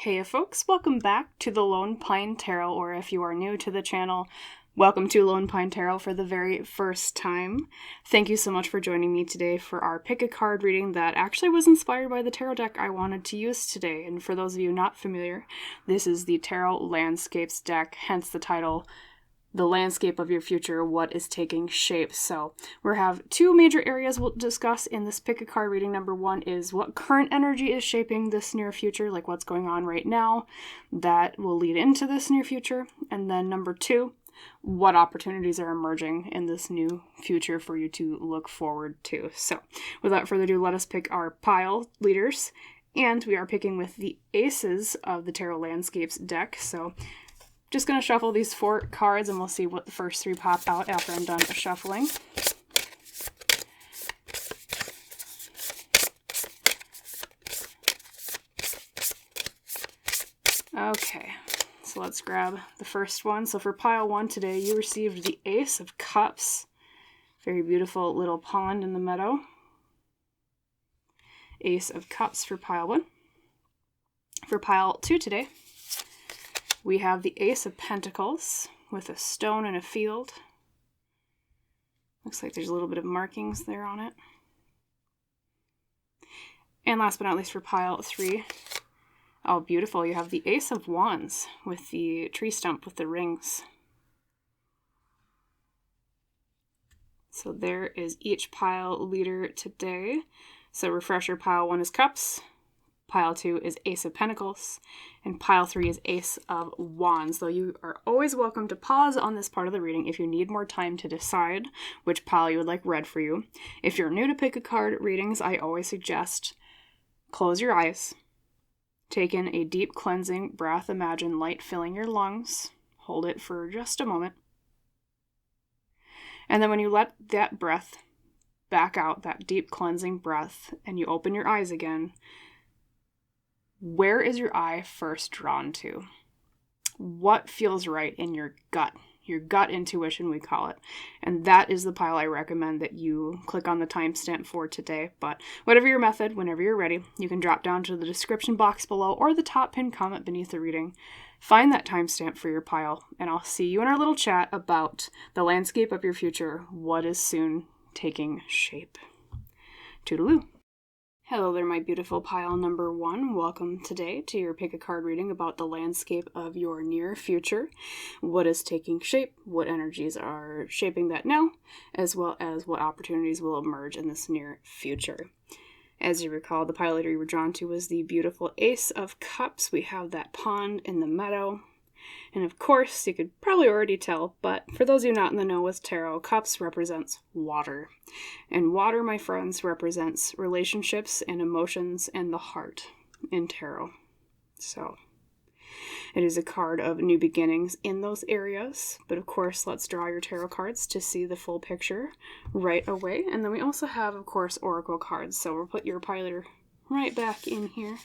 Hey folks, welcome back to the Lone Pine Tarot, or if you are new to the channel, welcome to Lone Pine Tarot for the very first time. Thank you so much for joining me today for our pick a card reading that actually was inspired by the tarot deck I wanted to use today. And for those of you not familiar, this is the Tarot Landscapes deck, hence the title, The Landscape of Your Future, What is Taking Shape. So we have two major areas we'll discuss in this pick a card reading. Number one is what current energy is shaping this near future, like what's going on right now that will lead into this near future. And then number two, what opportunities are emerging in this new future for you to look forward to. So without further ado, let us pick our pile leaders. And we are picking with the Aces of the Tarot Landscapes deck. So just going to shuffle these 4 cards and we'll see what the first 3 pop out after I'm done shuffling. Okay, so let's grab the first one. So for pile 1 today, you received the Ace of Cups. Very beautiful little pond in the meadow. Ace of Cups for pile 1. For pile 2 today, we have the Ace of Pentacles with a stone in a field. Looks like there's a little bit of markings there on it. And last but not least for pile 3, oh beautiful, you have the Ace of Wands with the tree stump with the rings. So there is each pile leader today. So refresher, pile 1 is Cups. Pile 2 is Ace of Pentacles, and pile 3 is Ace of Wands, though you are always welcome to pause on this part of the reading if you need more time to decide which pile you would like read for you. If you're new to pick a card readings, I always suggest close your eyes, take in a deep cleansing breath, imagine light filling your lungs, hold it for just a moment, and then when you let that breath back out, that deep cleansing breath, and you open your eyes again, where is your eye first drawn to? What feels right in your gut? Your gut intuition, we call it. And that is the pile I recommend that you click on the timestamp for today. But whatever your method, whenever you're ready, you can drop down to the description box below or the top pinned comment beneath the reading. Find that timestamp for your pile, and I'll see you in our little chat about the landscape of your future, what is soon taking shape. Toodaloo. Hello there, my beautiful pile number 1. Welcome today to your pick a card reading about the landscape of your near future. What is taking shape, what energies are shaping that now, as well as what opportunities will emerge in this near future. As you recall, the pile leader you were drawn to was the beautiful Ace of Cups. We have that pond in the meadow. And of course, you could probably already tell, but for those of you not in the know with tarot, cups represents water. And water, my friends, represents relationships and emotions and the heart in tarot. So it is a card of new beginnings in those areas. But of course, let's draw your tarot cards to see the full picture right away. And then we also have, of course, oracle cards. So we'll put your pile leader right back in here.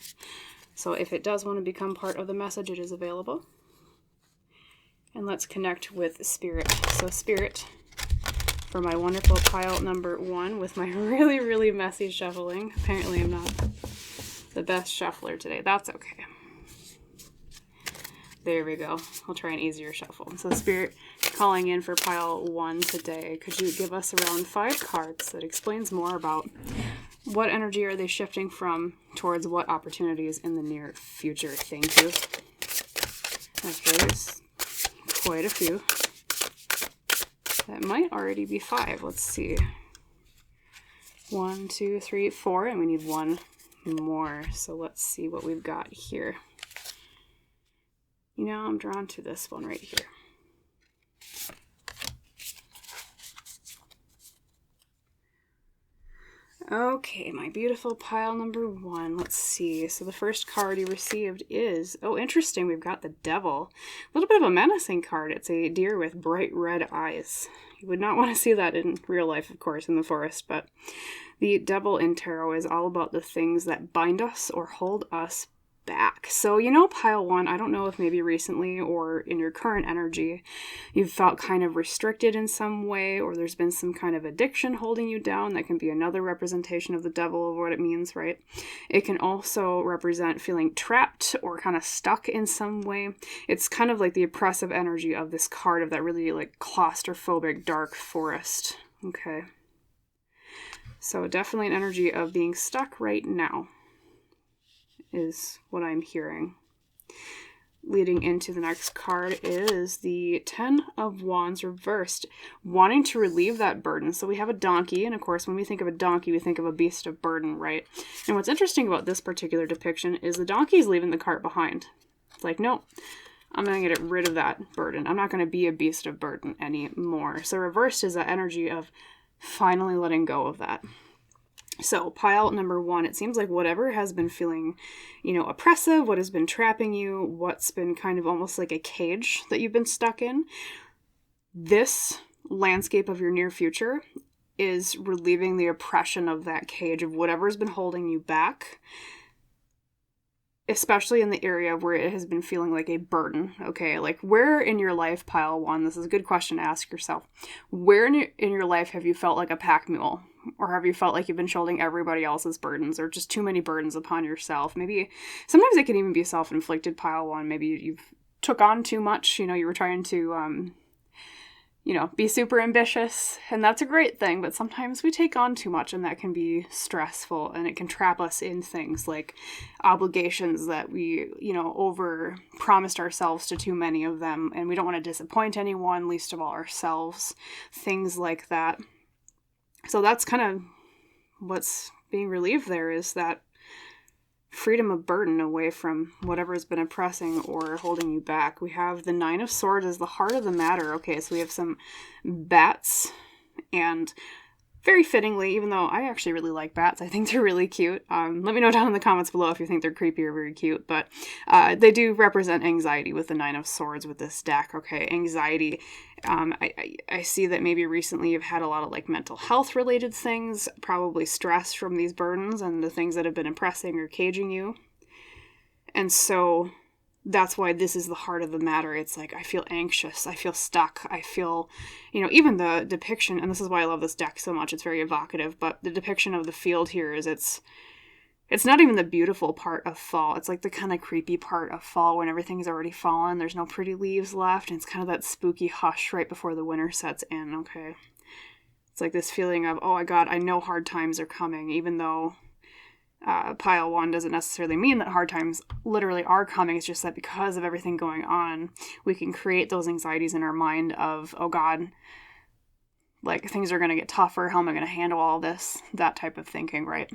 So if it does want to become part of the message, it is available. And let's connect with Spirit. So Spirit, for my wonderful pile number 1 with my really, really messy shuffling. Apparently I'm not the best shuffler today. That's okay. There we go. We'll try an easier shuffle. So Spirit, calling in for pile 1 today. Could you give us around 5 cards that explains more about what energy are they shifting from towards what opportunities in the near future? Thank you. Okay, there's quite a few. That might already be 5. Let's see. 1, 2, 3, 4, and we need 1 more. So let's see what we've got here. You know, I'm drawn to this one right here. Okay, my beautiful pile number 1. Let's see. So the first card you received is, oh, interesting. We've got the Devil. A little bit of a menacing card. It's a deer with bright red eyes. You would not want to see that in real life, of course, in the forest, but the Devil in tarot is all about the things that bind us or hold us back. So, pile one, I don't know if maybe recently or in your current energy, you've felt kind of restricted in some way, or there's been some kind of addiction holding you down. That can be another representation of the devil of what it means, right? It can also represent feeling trapped or kind of stuck in some way. It's kind of like the oppressive energy of this card of that really like claustrophobic dark forest. Okay. So definitely an energy of being stuck right now is what I'm hearing. Leading into the next card is the 10 of Wands reversed, wanting to relieve that burden. So we have a donkey, and of course when we think of a donkey, we think of a beast of burden, right? And what's interesting about this particular depiction is the donkey's leaving the cart behind. It's like, no, I'm going to get rid of that burden. I'm not going to be a beast of burden anymore. So reversed is that energy of finally letting go of that. So pile number one, it seems like whatever has been feeling, oppressive, what has been trapping you, what's been kind of almost like a cage that you've been stuck in, this landscape of your near future is relieving the oppression of that cage of whatever has been holding you back, especially in the area where it has been feeling like a burden, okay? Like where in your life, pile one, this is a good question to ask yourself, where in your life have you felt like a pack mule? Or have you felt like you've been shouldering everybody else's burdens or just too many burdens upon yourself? Maybe sometimes it can even be self-inflicted, pile one. Maybe you've took on too much. You were trying to, be super ambitious, and that's a great thing. But sometimes we take on too much, and that can be stressful, and it can trap us in things like obligations that we, over promised ourselves to too many of them, and we don't want to disappoint anyone, least of all ourselves. Things like that. So that's kind of what's being relieved there, is that freedom of burden away from whatever has been oppressing or holding you back. We have the 9 of Swords as the heart of the matter. Okay, so we have some bats, and very fittingly, even though I actually really like bats, I think they're really cute. Let me know down in the comments below if you think they're creepy or very cute, but they do represent anxiety with the 9 of Swords with this deck. Okay, anxiety. I see that maybe recently you've had a lot of like mental health related things, probably stress from these burdens and the things that have been oppressing or caging you. And so that's why this is the heart of the matter. It's like, I feel anxious. I feel stuck. I feel, even the depiction, and this is why I love this deck so much. It's very evocative, but the depiction of the field here is it's not even the beautiful part of fall. It's like the kind of creepy part of fall when everything's already fallen. There's no pretty leaves left. And it's kind of that spooky hush right before the winter sets in. Okay. It's like this feeling of, oh my God, I know hard times are coming, even though pile one doesn't necessarily mean that hard times literally are coming. It's just that because of everything going on, we can create those anxieties in our mind of, oh God, like things are going to get tougher. How am I going to handle all this? That type of thinking, right?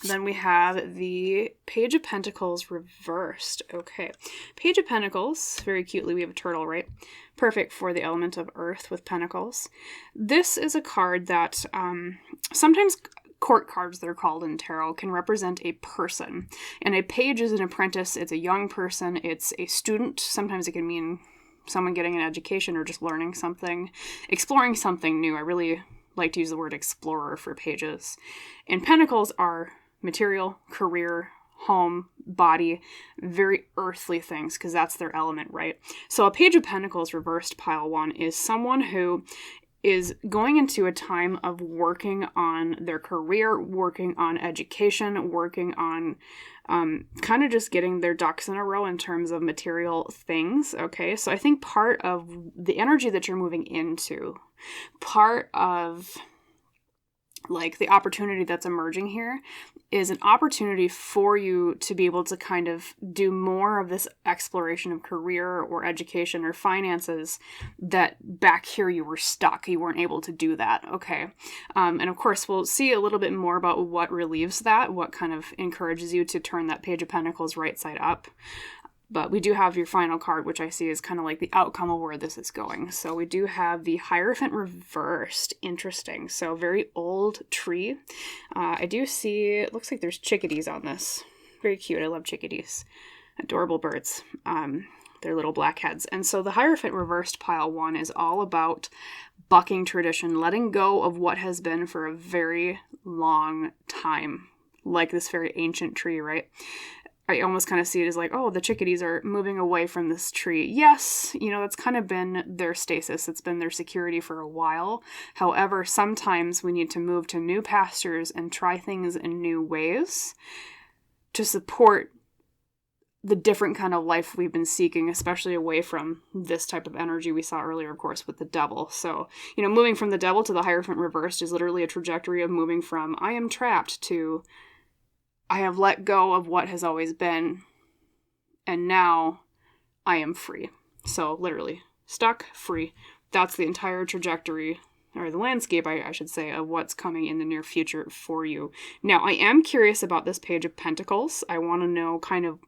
Then we have the Page of Pentacles reversed. Okay. Page of Pentacles, very cutely, we have a turtle, right? Perfect for the element of earth with pentacles. This is a card that sometimes court cards, they're called in tarot, can represent a person. And a page is an apprentice. It's a young person. It's a student. Sometimes it can mean someone getting an education or just learning something, exploring something new. I really like to use the word explorer for pages. And pentacles are material, career, home, body, very earthly things, because that's their element, right? So a Page of Pentacles reversed, pile one, is someone who is going into a time of working on their career, working on education, working on kind of just getting their ducks in a row in terms of material things, okay? So I think part of the energy that you're moving into, part of like the opportunity that's emerging here is an opportunity for you to be able to kind of do more of this exploration of career or education or finances that back here you were stuck. You weren't able to do that. Okay. And of course, we'll see a little bit more about what relieves that, what kind of encourages you to turn that Page of Pentacles right side up. But we do have your final card, which I see is kind of like the outcome of where this is going. So we do have the Hierophant reversed. Interesting. So very old tree. I do see, it looks like there's chickadees on this. Very cute. I love chickadees. Adorable birds. They're little black heads. And so the Hierophant reversed, pile one, is all about bucking tradition, letting go of what has been for a very long time. Like this very ancient tree, right? I almost kind of see it as like, oh, the chickadees are moving away from this tree. Yes, you know, that's kind of been their stasis. It's been their security for a while. However, sometimes we need to move to new pastures and try things in new ways to support the different kind of life we've been seeking, especially away from this type of energy we saw earlier, of course, with the devil. So, you know, moving from the devil to the Hierophant reversed is literally a trajectory of moving from I am trapped to I have let go of what has always been, and now I am free. So literally, stuck, free. That's the entire trajectory, or the landscape, I should say, of what's coming in the near future for you. Now, I am curious about this Page of Pentacles. I want to know kind of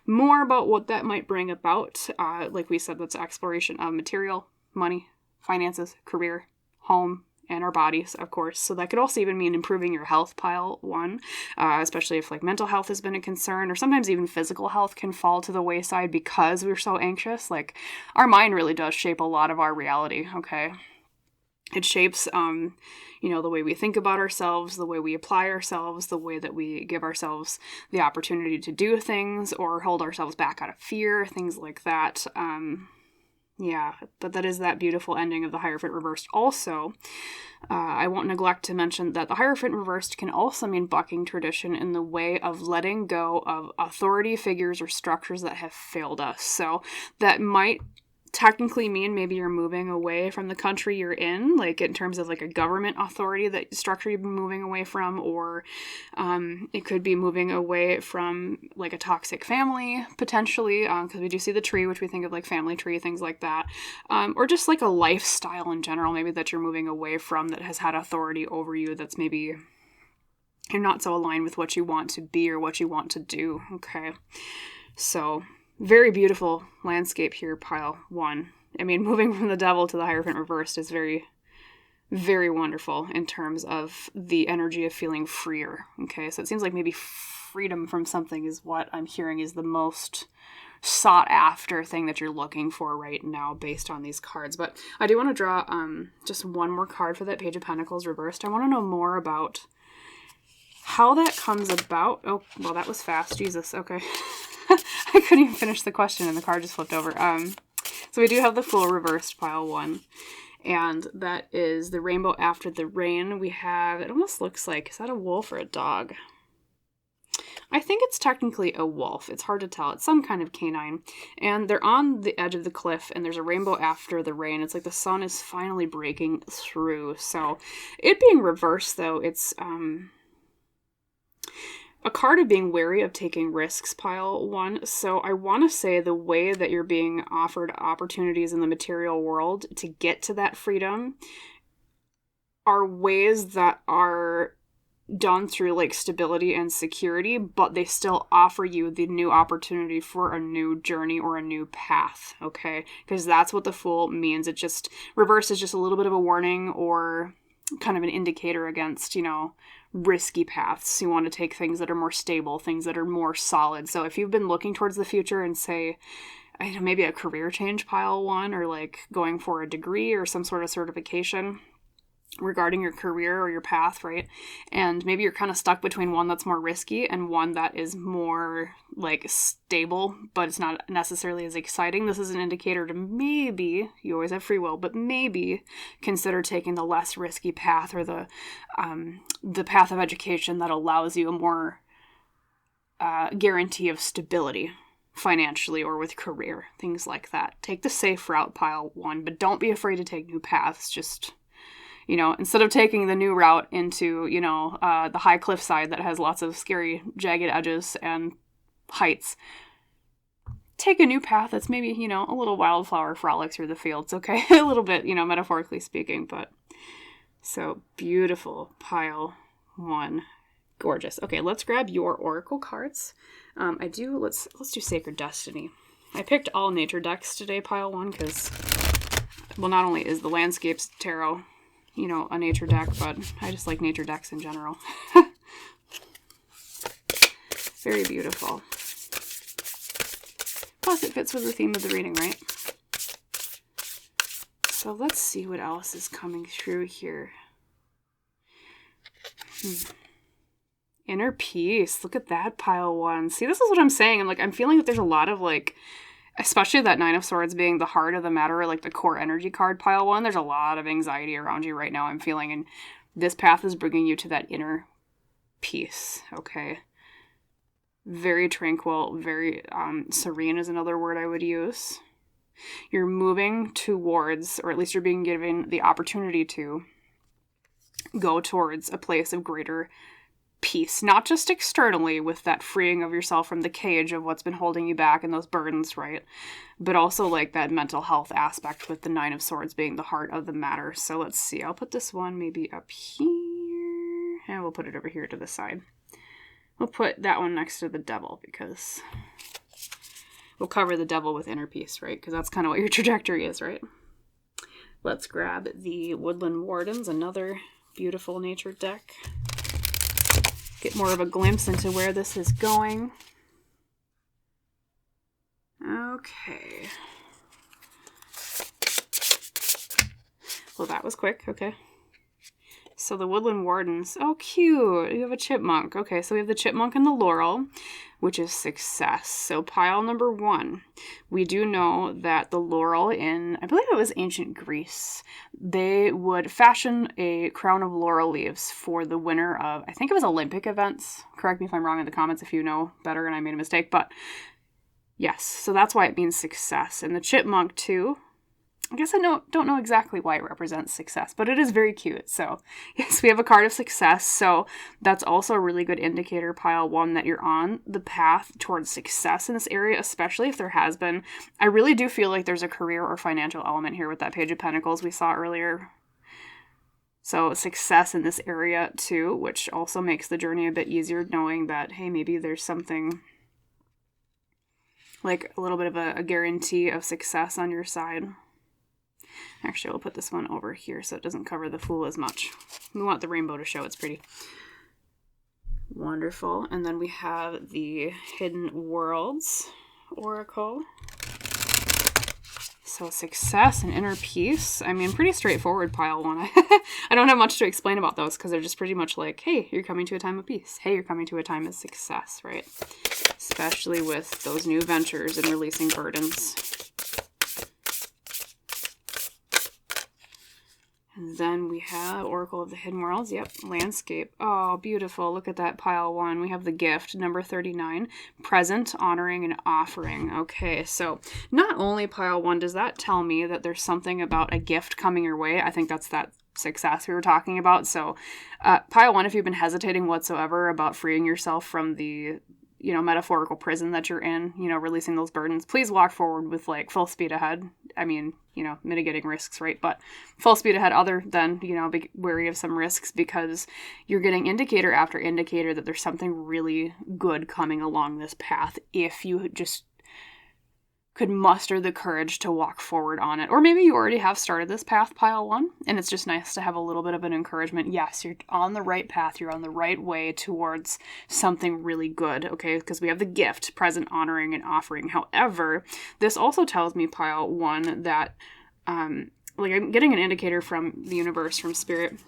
more about what that might bring about. Like we said, that's exploration of material, money, finances, career, home, and our bodies, of course. So that could also even mean improving your health, pile 1, especially if like mental health has been a concern, or sometimes even physical health can fall to the wayside because we're so anxious. Like, our mind really does shape a lot of our reality, okay? It shapes, you know, the way we think about ourselves, the way we apply ourselves, the way that we give ourselves the opportunity to do things or hold ourselves back out of fear, things like that. Yeah, but that is that beautiful ending of the Hierophant reversed. Also, I won't neglect to mention that the Hierophant reversed can also mean bucking tradition in the way of letting go of authority figures or structures that have failed us. So that might technically mean maybe you're moving away from the country you're in, like in terms of like a government authority that structure you've been moving away from, or it could be moving away from like a toxic family potentially, because we do see the tree, which we think of like family tree, things like that, or just like a lifestyle in general, maybe that you're moving away from that has had authority over you, that's maybe you're not so aligned with what you want to be or what you want to do. Okay, so very beautiful landscape here, pile 1. I mean, moving from the devil to the Hierophant reversed is very, very wonderful in terms of the energy of feeling freer. Okay, so it seems like maybe freedom from something is what I'm hearing is the most sought after thing that you're looking for right now based on these cards. But I do want to draw just one more card for that Page of Pentacles reversed. I want to know more about how that comes about. Oh, well, that was fast. Jesus, okay. I couldn't even finish the question and the card just flipped over. So we do have the Fool reversed, pile 1. And that is the Rainbow After the Rain. We have, it almost looks like, is that a wolf or a dog? I think it's technically a wolf. It's hard to tell. It's some kind of canine. And they're on the edge of the cliff, and there's a rainbow after the rain. It's like the sun is finally breaking through. So it being reversed, though, it's a card of being wary of taking risks, pile 1. So I want to say the way that you're being offered opportunities in the material world to get to that freedom are ways that are done through like stability and security, but they still offer you the new opportunity for a new journey or a new path, okay? Because that's what the Fool means. It just, reverse is just a little bit of a warning or kind of an indicator against, you know, risky paths. You want to take things that are more stable, things that are more solid. So if you've been looking towards the future and say, I don't know, maybe a career change, pile 1, or like going for a degree or some sort of certification regarding your career or your path, right? And maybe you're kind of stuck between one that's more risky and one that is more like stable, but it's not necessarily as exciting. This is an indicator to maybe, you always have free will, but maybe consider taking the less risky path or the path of education that allows you a more guarantee of stability financially or with career, things like that. Take the safe route, pile 1, but don't be afraid to take new paths. Just, you know, instead of taking the new route into, you know, the high cliffside that has lots of scary, jagged edges and heights, take a new path that's maybe, you know, a little wildflower frolic through the fields, okay? A little bit, you know, metaphorically speaking, but so beautiful, pile 1. Gorgeous. Okay, let's grab your oracle cards. Let's do Sacred Destiny. I picked all nature decks today, pile 1, because, well, not only is the Landscapes Tarot, you know, a nature deck, but I just like nature decks in general. Very beautiful. Plus, it fits with the theme of the reading, right? So let's see what else is coming through here. Inner peace. Look at that, pile one. See, this is what I'm saying. I'm feeling that there's a lot of especially that Nine of Swords being the heart of the matter, or the core energy card, pile one. There's a lot of anxiety around you right now, I'm feeling. And this path is bringing you to that inner peace, okay? Very tranquil, very serene is another word I would use. You're moving towards, or at least you're being given the opportunity to go towards a place of greater peace, not just externally with that freeing of yourself from the cage of what's been holding you back and those burdens, right? But also that mental health aspect with the Nine of Swords being the heart of the matter. So let's see. I'll put this one maybe up here, and we'll put it over here to the side. We'll put that one next to the Devil because we'll cover the Devil with inner peace, right? Because that's kind of what your trajectory is, right? Let's grab the Woodland Wardens, another beautiful nature deck. Get more of a glimpse into where this is going. Okay. Well, that was quick. Okay. So the Woodland Wardens. Oh, cute. You have a chipmunk. Okay, so we have the chipmunk and the laurel, which is success. So pile number one. We do know that the laurel in, I believe it was ancient Greece, they would fashion a crown of laurel leaves for the winner of, I think it was Olympic events. Correct me if I'm wrong in the comments if you know better and I made a mistake. But yes, so that's why it means success. And the chipmunk too, I guess I don't know exactly why it represents success, but it is very cute. So yes, we have a card of success. So that's also a really good indicator, pile one, that you're on the path towards success in this area, especially if there has been. I really do feel like there's a career or financial element here with that Page of Pentacles we saw earlier. So success in this area too, which also makes the journey a bit easier, knowing that, hey, maybe there's something like a little bit of a guarantee of success on your side. Actually, we'll put this one over here so it doesn't cover the Fool as much. We want the rainbow to show it's pretty. Wonderful. And then we have the Hidden Worlds Oracle. So success and inner peace. I mean, pretty straightforward, pile one. I don't have much to explain about those because they're just pretty much like, hey, you're coming to a time of peace. Hey, you're coming to a time of success, right? Especially with those new ventures and releasing burdens. And then we have Oracle of the Hidden Worlds. Yep, landscape. Oh, beautiful. Look at that, pile one. We have the gift, number 39. Present, honoring, and offering. Okay, so not only, pile one, does that tell me that there's something about a gift coming your way. I think that's that success we were talking about. So pile one, if you've been hesitating whatsoever about freeing yourself from the metaphorical prison that you're in, releasing those burdens, please walk forward with full speed ahead. I mean, mitigating risks, right? But full speed ahead, other than, be wary of some risks, because you're getting indicator after indicator that there's something really good coming along this path if you just could muster the courage to walk forward on it. Or maybe you already have started this path, pile one, and it's just nice to have a little bit of an encouragement. Yes, you're on the right path. You're on the right way towards something really good, okay? Because we have the gift, present, honoring, and offering. However, this also tells me, pile one, that I'm getting an indicator from the universe, from spirit,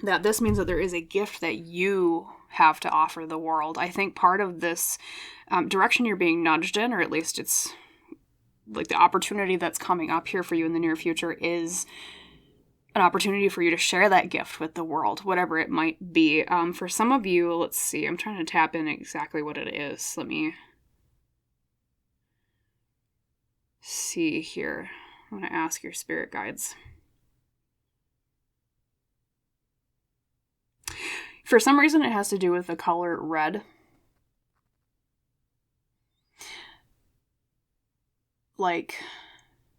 that this means that there is a gift that you have to offer the world. I think part of this direction you're being nudged in, or at least it's the opportunity that's coming up here for you in the near future, is an opportunity for you to share that gift with the world, whatever it might be. For some of you, let's see, I'm trying to tap in exactly what it is. Let me see here. I'm going to ask your spirit guides. For some reason, it has to do with the color red. Like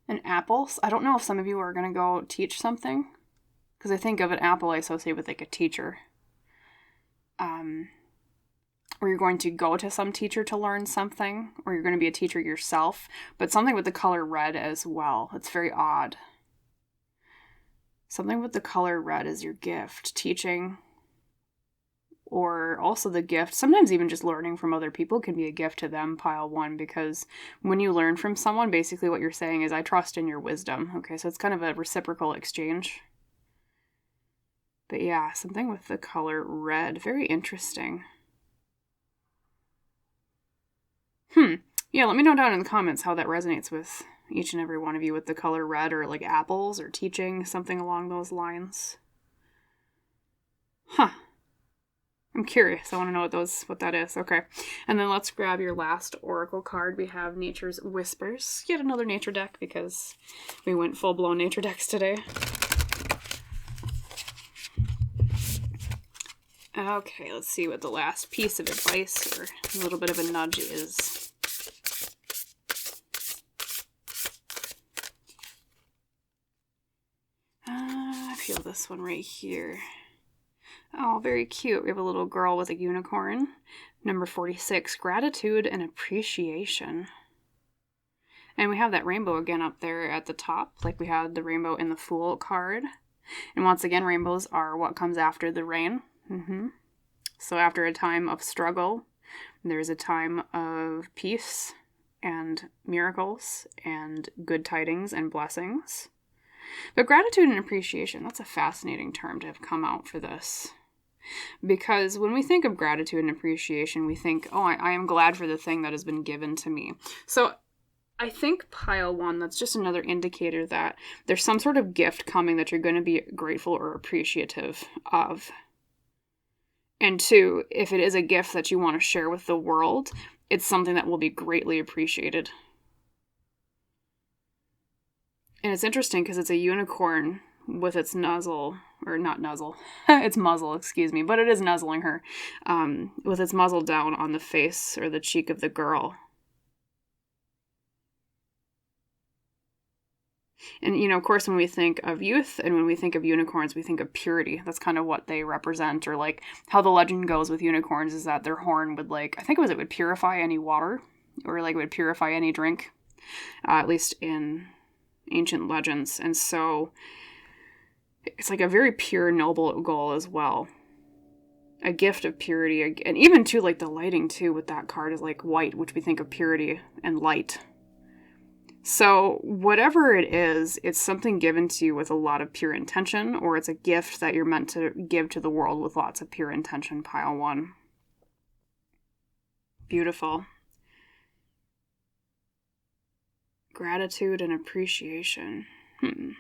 an apple. I don't know if some of you are going to go teach something, because I think of an apple I associate with a teacher. Or you're going to go to some teacher to learn something, or you're going to be a teacher yourself, but something with the color red as well. It's very odd. Something with the color red is your gift, teaching, or also the gift. Sometimes even just learning from other people can be a gift to them, pile one, because when you learn from someone, basically what you're saying is, I trust in your wisdom. Okay, so it's kind of a reciprocal exchange. But yeah, something with the color red. Very interesting. Yeah, let me know down in the comments how that resonates with each and every one of you with the color red, or like apples, or teaching, something along those lines. Huh. I'm curious. I want to know what that is. Okay. And then let's grab your last oracle card. We have Nature's Whispers. Yet another nature deck, because we went full-blown nature decks today. Okay, let's see what the last piece of advice, or a little bit of a nudge, is. I feel this one right here. Oh, very cute. We have a little girl with a unicorn. Number 46, gratitude and appreciation. And we have that rainbow again up there at the top, like we had the rainbow in the Fool card. And once again, rainbows are what comes after the rain. So after a time of struggle, there's a time of peace and miracles and good tidings and blessings. But gratitude and appreciation, that's a fascinating term to have come out for this. Because when we think of gratitude and appreciation, we think, oh, I am glad for the thing that has been given to me. So I think pile 1, that's just another indicator that there's some sort of gift coming that you're going to be grateful or appreciative of. And 2, if it is a gift that you want to share with the world, it's something that will be greatly appreciated. And it's interesting because it's a unicorn with its nuzzle, or not nuzzle, its muzzle, excuse me, but it is nuzzling her, with its muzzle down on the face or the cheek of the girl. And, you know, of course, when we think of youth and when we think of unicorns, we think of purity. That's kind of what they represent, or like how the legend goes with unicorns is that their horn would, like, I think it would purify any water, or like it would purify any drink, at least in ancient legends. And so it's like a very pure, noble goal as well. A gift of purity. And even too, like the lighting too with that card is like white, which we think of purity and light. So whatever it is, it's something given to you with a lot of pure intention, or it's a gift that you're meant to give to the world with lots of pure intention, pile 1. Beautiful. Gratitude and appreciation. And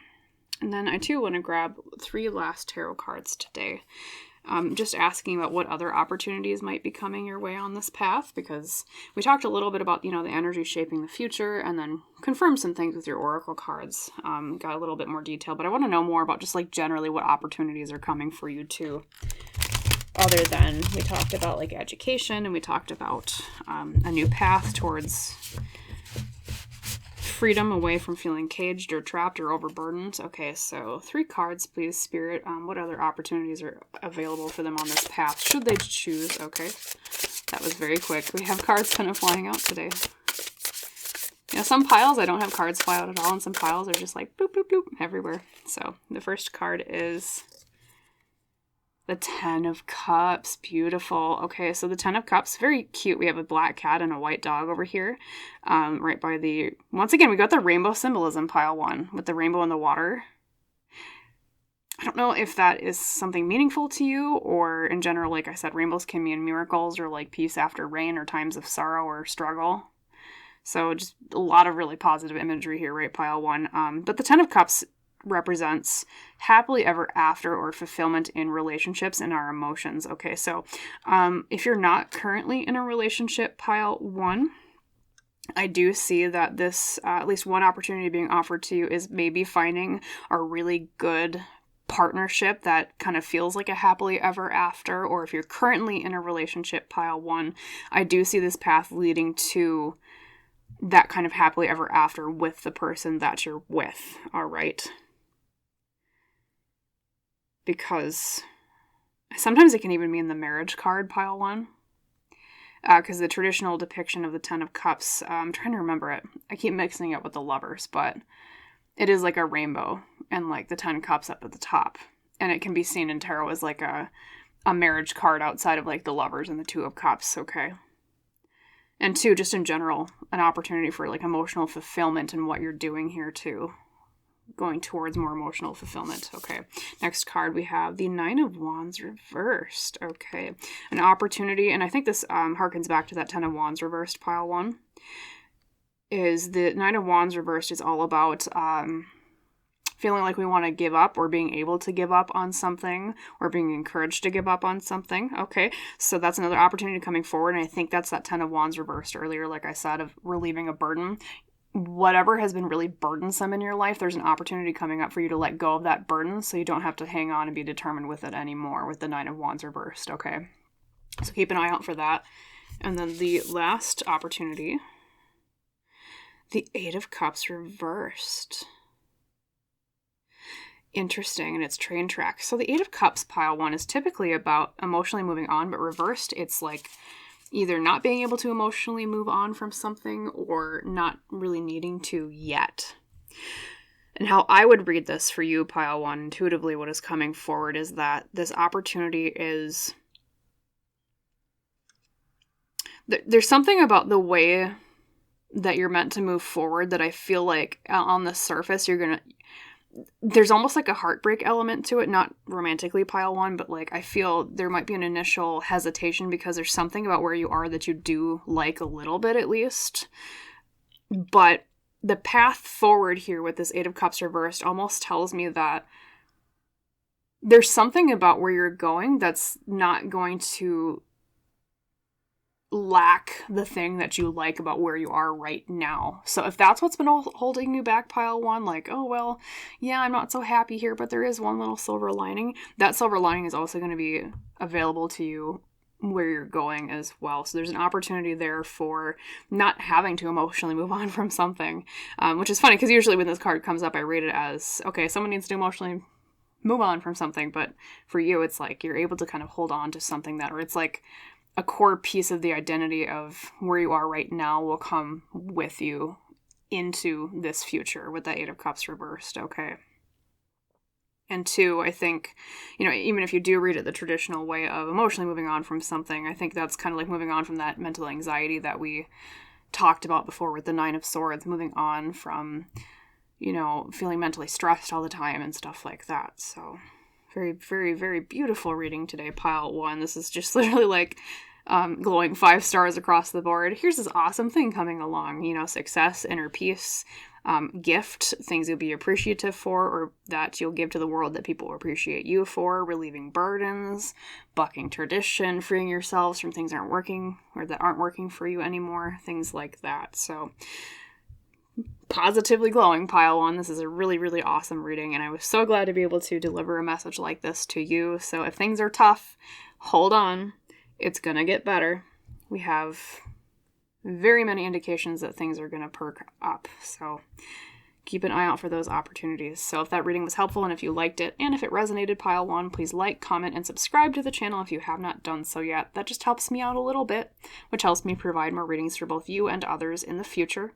then I too want to grab 3 last tarot cards today. Just asking about what other opportunities might be coming your way on this path, because we talked a little bit about, you know, the energy shaping the future, and then confirmed some things with your oracle cards. Got a little bit more detail, but I want to know more about just like generally what opportunities are coming for you too. Other than we talked about like education, and we talked about a new path towards freedom away from feeling caged or trapped or overburdened. Okay, so 3 cards, please, Spirit. What other opportunities are available for them on this path, should they choose? Okay, that was very quick. We have cards kind of flying out today. Yeah, some piles I don't have cards fly out at all, and some piles are just like boop, boop, boop everywhere. So the first card is the 10 of Cups. Beautiful. Okay, so the 10 of Cups, very cute. We have a black cat and a white dog over here. Right by the... Once again, we got the rainbow symbolism, pile 1, with the rainbow in the water. I don't know if that is something meaningful to you, or in general, like I said, rainbows can mean miracles, or like peace after rain, or times of sorrow or struggle. So just a lot of really positive imagery here, right, pile 1. But the 10 of Cups represents happily ever after, or fulfillment in relationships and our emotions. Okay, so if you're not currently in a relationship, pile 1, I do see that this, at least one opportunity being offered to you is maybe finding a really good partnership that kind of feels like a happily ever after. Or if you're currently in a relationship, pile 1, I do see this path leading to that kind of happily ever after with the person that you're with. All right. Because sometimes it can even mean the marriage card, pile 1. Because the traditional depiction of the 10 of Cups, I'm trying to remember it. I keep mixing it with the Lovers, but it is like a rainbow and like the 10 Cups up at the top. And it can be seen in tarot as like a marriage card outside of like the Lovers and the 2 of Cups, okay? And 2, just in general, an opportunity for like emotional fulfillment in what you're doing here too. going towards more emotional fulfillment. Okay, next card we have the Nine of Wands reversed. Okay, an opportunity, and I think this harkens back to that Ten of Wands reversed, pile 1. Is the Nine of Wands reversed is all about feeling like we want to give up, or being able to give up on something, or being encouraged to give up on something. Okay, so that's another opportunity coming forward, and I think that's that Ten of Wands reversed earlier, like I said, of relieving a burden. Whatever has been really burdensome in your life, there's an opportunity coming up for you to let go of that burden so you don't have to hang on and be determined with it anymore with the Nine of Wands reversed, okay? So keep an eye out for that. And then the last opportunity, the Eight of Cups reversed. Interesting, and it's train track. So the Eight of Cups, pile 1, is typically about emotionally moving on, but reversed, it's like either not being able to emotionally move on from something or not really needing to yet. And how I would read this for you, pile 1, intuitively what is coming forward is that this opportunity is... There's something about the way that you're meant to move forward that I feel like on the surface you're going to... There's almost like a heartbreak element to it, not romantically, pile 1, but like I feel there might be an initial hesitation because there's something about where you are that you do like a little bit at least. But the path forward here with this Eight of Cups reversed almost tells me that there's something about where you're going that's not going to lack the thing that you like about where you are right now. So if that's what's been holding you back, pile 1, like, oh, well, yeah, I'm not so happy here, but there is one little silver lining. That silver lining is also going to be available to you where you're going as well. So there's an opportunity there for not having to emotionally move on from something, which is funny because usually when this card comes up, I read it as, okay, someone needs to emotionally move on from something. But for you, it's like you're able to kind of hold on to something that, or it's like a core piece of the identity of where you are right now will come with you into this future with that Eight of Cups reversed, okay? And 2, I think, even if you do read it the traditional way of emotionally moving on from something, I think that's kind of like moving on from that mental anxiety that we talked about before with the Nine of Swords, moving on from, feeling mentally stressed all the time and stuff like that, so... Very, very, very beautiful reading today, pile 1. This is just literally like glowing 5 stars across the board. Here's this awesome thing coming along, success, inner peace, gift, things you'll be appreciative for or that you'll give to the world that people will appreciate you for, relieving burdens, bucking tradition, freeing yourselves from things that aren't working or that aren't working for you anymore, things like that. So positively glowing, pile 1. This is a really, really awesome reading, and I was so glad to be able to deliver a message like this to you. So if things are tough, hold on. It's gonna get better. We have very many indications that things are gonna perk up, so keep an eye out for those opportunities. So if that reading was helpful and if you liked it and if it resonated, pile 1, please like, comment, and subscribe to the channel if you have not done so yet. That just helps me out a little bit, which helps me provide more readings for both you and others in the future.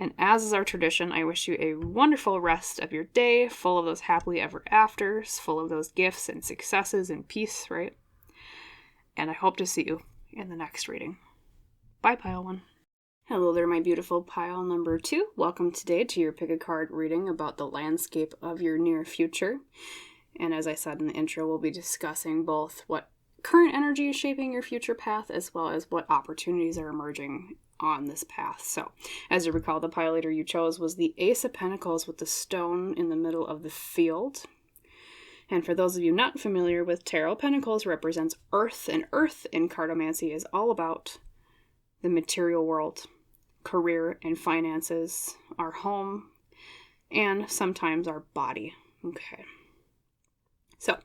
And as is our tradition, I wish you a wonderful rest of your day, full of those happily ever afters, full of those gifts and successes and peace, right? And I hope to see you in the next reading. Bye, pile 1. Hello there, my beautiful pile number 2. Welcome today to your pick a card reading about the landscape of your near future. And as I said in the intro, we'll be discussing both what current energy is shaping your future path as well as what opportunities are emerging on this path. So, as you recall, the pile leader you chose was the Ace of Pentacles with the stone in the middle of the field. And for those of you not familiar with tarot, Pentacles represents Earth, and Earth in cartomancy is all about the material world, career and finances, our home, and sometimes our body. Okay. So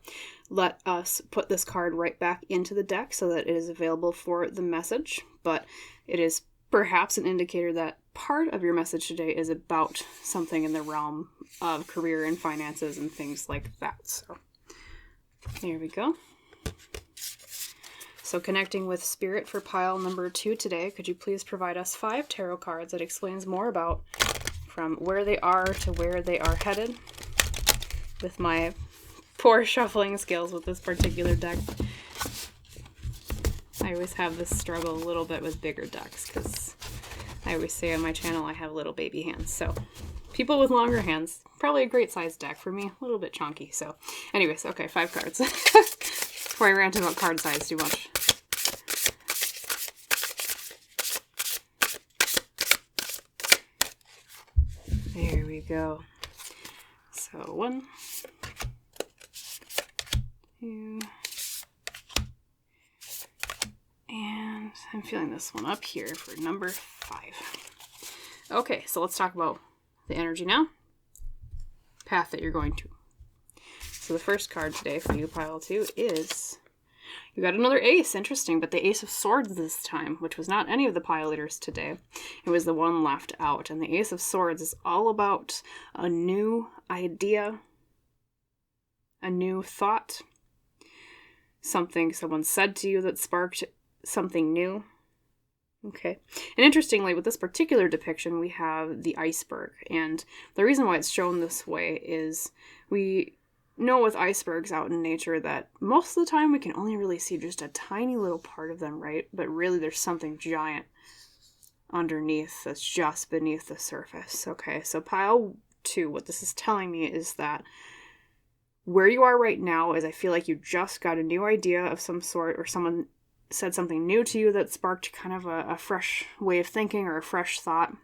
let us put this card right back into the deck so that it is available for the message, but it is perhaps an indicator that part of your message today is about something in the realm of career and finances and things like that. So there we go. So connecting with Spirit for pile number 2 today, could you please provide us 5 tarot cards that explains more about from where they are to where they are headed with my poor shuffling skills with this particular deck. I always have this struggle a little bit with bigger decks because I always say on my channel I have little baby hands. So People with longer hands, probably a great size deck for me. A little bit chunky, so. Anyways, okay, 5 cards. Before I rant about card size too much. There we go. So 1, 2, and I'm feeling this one up here for number 5. Okay, so let's talk about the energy now. Path that you're going to. So the first card today for you, pile 2, is you got another ace. Interesting, but the Ace of Swords this time, which was not any of the pile leaders today. It was the one left out. And the Ace of Swords is all about a new idea, a new thought, something someone said to you that sparked something new. Okay. And interestingly, with this particular depiction, we have the iceberg. And the reason why it's shown this way is we know with icebergs out in nature that most of the time we can only really see just a tiny little part of them, right? But really there's something giant underneath that's just beneath the surface. Okay, so pile 2, what this is telling me is that where you are right now is I feel like you just got a new idea of some sort, or someone said something new to you that sparked kind of a fresh way of thinking or a fresh thought.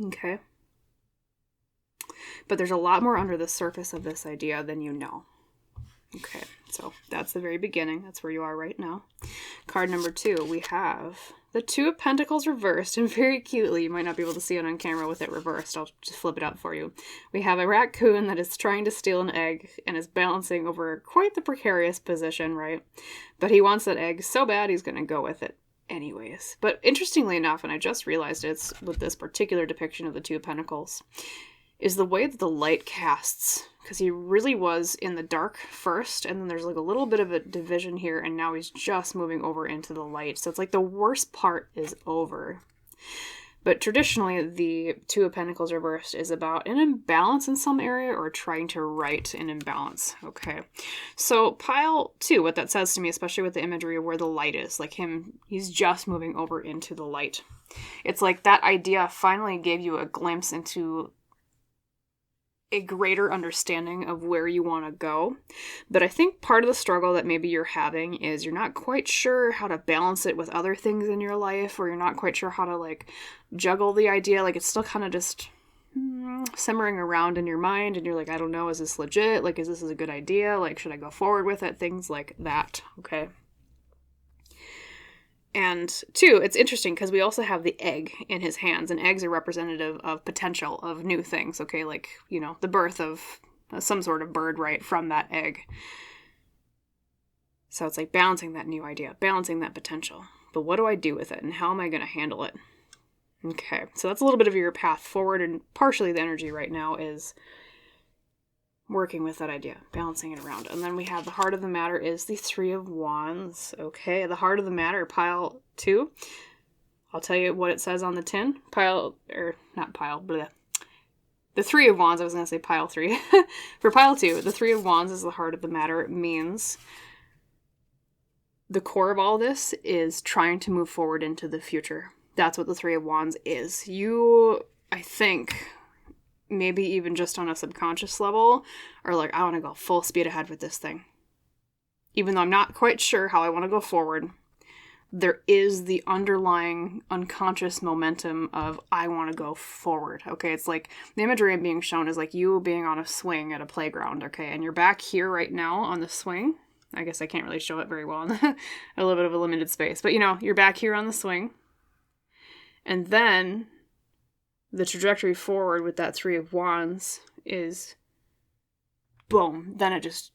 Okay. But there's a lot more under the surface of this idea than you know. Okay, so that's the very beginning. That's where you are right now. Card number 2, we have the 2 of Pentacles reversed, and very cutely, you might not be able to see it on camera with it reversed. I'll just flip it up for you. We have a raccoon that is trying to steal an egg and is balancing over quite the precarious position, right? But he wants that egg so bad he's going to go with it anyways. But interestingly enough, and I just realized it's with this particular depiction of the 2 of Pentacles, is the way that the light casts. Because he really was in the dark first, and then there's like a little bit of a division here, and now he's just moving over into the light. So it's like the worst part is over. But traditionally, the 2 of Pentacles reversed is about an imbalance in some area or trying to right an imbalance. Okay, so pile 2, what that says to me, especially with the imagery of where the light is, like he's just moving over into the light. It's like that idea finally gave you a glimpse into a greater understanding of where you want to go. But I think part of the struggle that maybe you're having is you're not quite sure how to balance it with other things in your life, or you're not quite sure how to like juggle the idea. Like it's still kind of just simmering around in your mind, and you're like, I don't know, is this legit? Like, is this a good idea? Like, should I go forward with it? Things like that. Okay. And 2, it's interesting because we also have the egg in his hands, and eggs are representative of potential, of new things, okay? Like, you know, the birth of some sort of bird, right, from that egg. So it's like balancing that new idea, balancing that potential. But what do I do with it, and how am I going to handle it? Okay, so that's a little bit of your path forward, and partially the energy right now is working with that idea, balancing it around. And then we have the heart of the matter is the 3 of Wands. Okay, the heart of the matter, pile 2. I'll tell you what it says on the tin. The 3 of Wands, I was going to say pile 3. For pile 2, the 3 of Wands is the heart of the matter. It means the core of all this is trying to move forward into the future. That's what the 3 of Wands is. You, I think, maybe even just on a subconscious level, are like, I want to go full speed ahead with this thing. Even though I'm not quite sure how I want to go forward, there is the underlying unconscious momentum of, I want to go forward. Okay, it's like, the imagery I'm being shown is like you being on a swing at a playground, okay, and you're back here right now on the swing. I guess I can't really show it very well in a little bit of a limited space, but you know, you're back here on the swing. And then the trajectory forward with that 3 of Wands is boom. Then it just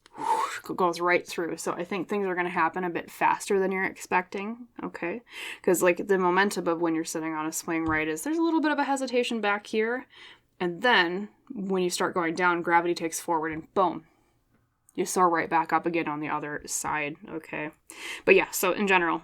goes right through. So I think things are going to happen a bit faster than you're expecting. Okay. Because like the momentum of when you're sitting on a swing, right, is there's a little bit of a hesitation back here. And then when you start going down, gravity takes forward and boom, you soar right back up again on the other side. Okay. But yeah, so in general,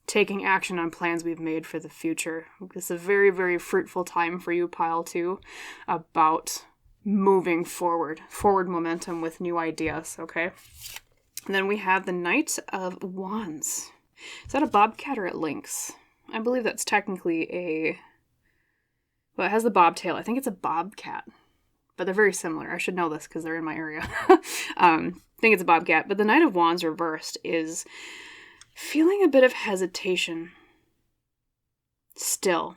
taking action on plans we've made for the future. It's a very, very fruitful time for you, pile 2, about moving forward momentum with new ideas, okay? And then we have the Knight of Wands. Is that a bobcat or a lynx? I believe that's technically Well, it has the bobtail. I think it's a bobcat, but they're very similar. I should know this because they're in my area. I think it's a bobcat. But the Knight of Wands reversed is feeling a bit of hesitation still.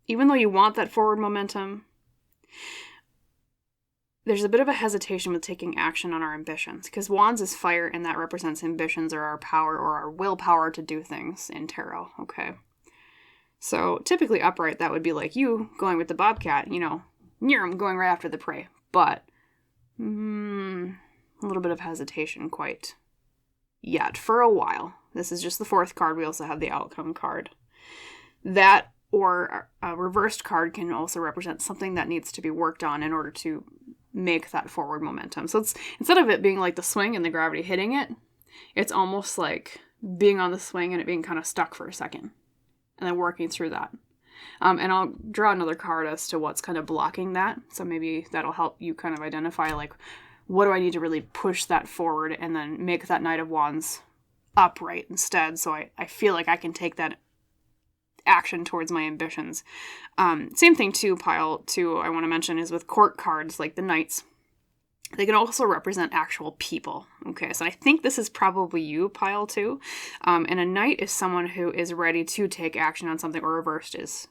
Even though you want that forward momentum, there's a bit of a hesitation with taking action on our ambitions, because Wands is fire, and that represents ambitions or our power or our willpower to do things in tarot, okay? So typically upright, that would be like you going with the bobcat, going right after the prey. But a little bit of hesitation quite yet for a while. This is just the fourth card. We also have the outcome card. That or a reversed card can also represent something that needs to be worked on in order to make that forward momentum. So it's, instead of it being like the swing and the gravity hitting it, it's almost like being on the swing and it being kind of stuck for a second and then working through that. And I'll draw another card as to what's kind of blocking that. So maybe that'll help you kind of identify, like, what do I need to really push that forward and then make that Knight of Wands upright instead, so I feel like I can take that action towards my ambitions. Same thing too, pile two, I want to mention, is with court cards like the knights. They can also represent actual people. Okay, so I think this is probably you, pile two. And a knight is someone who is ready to take action on something, or reversed is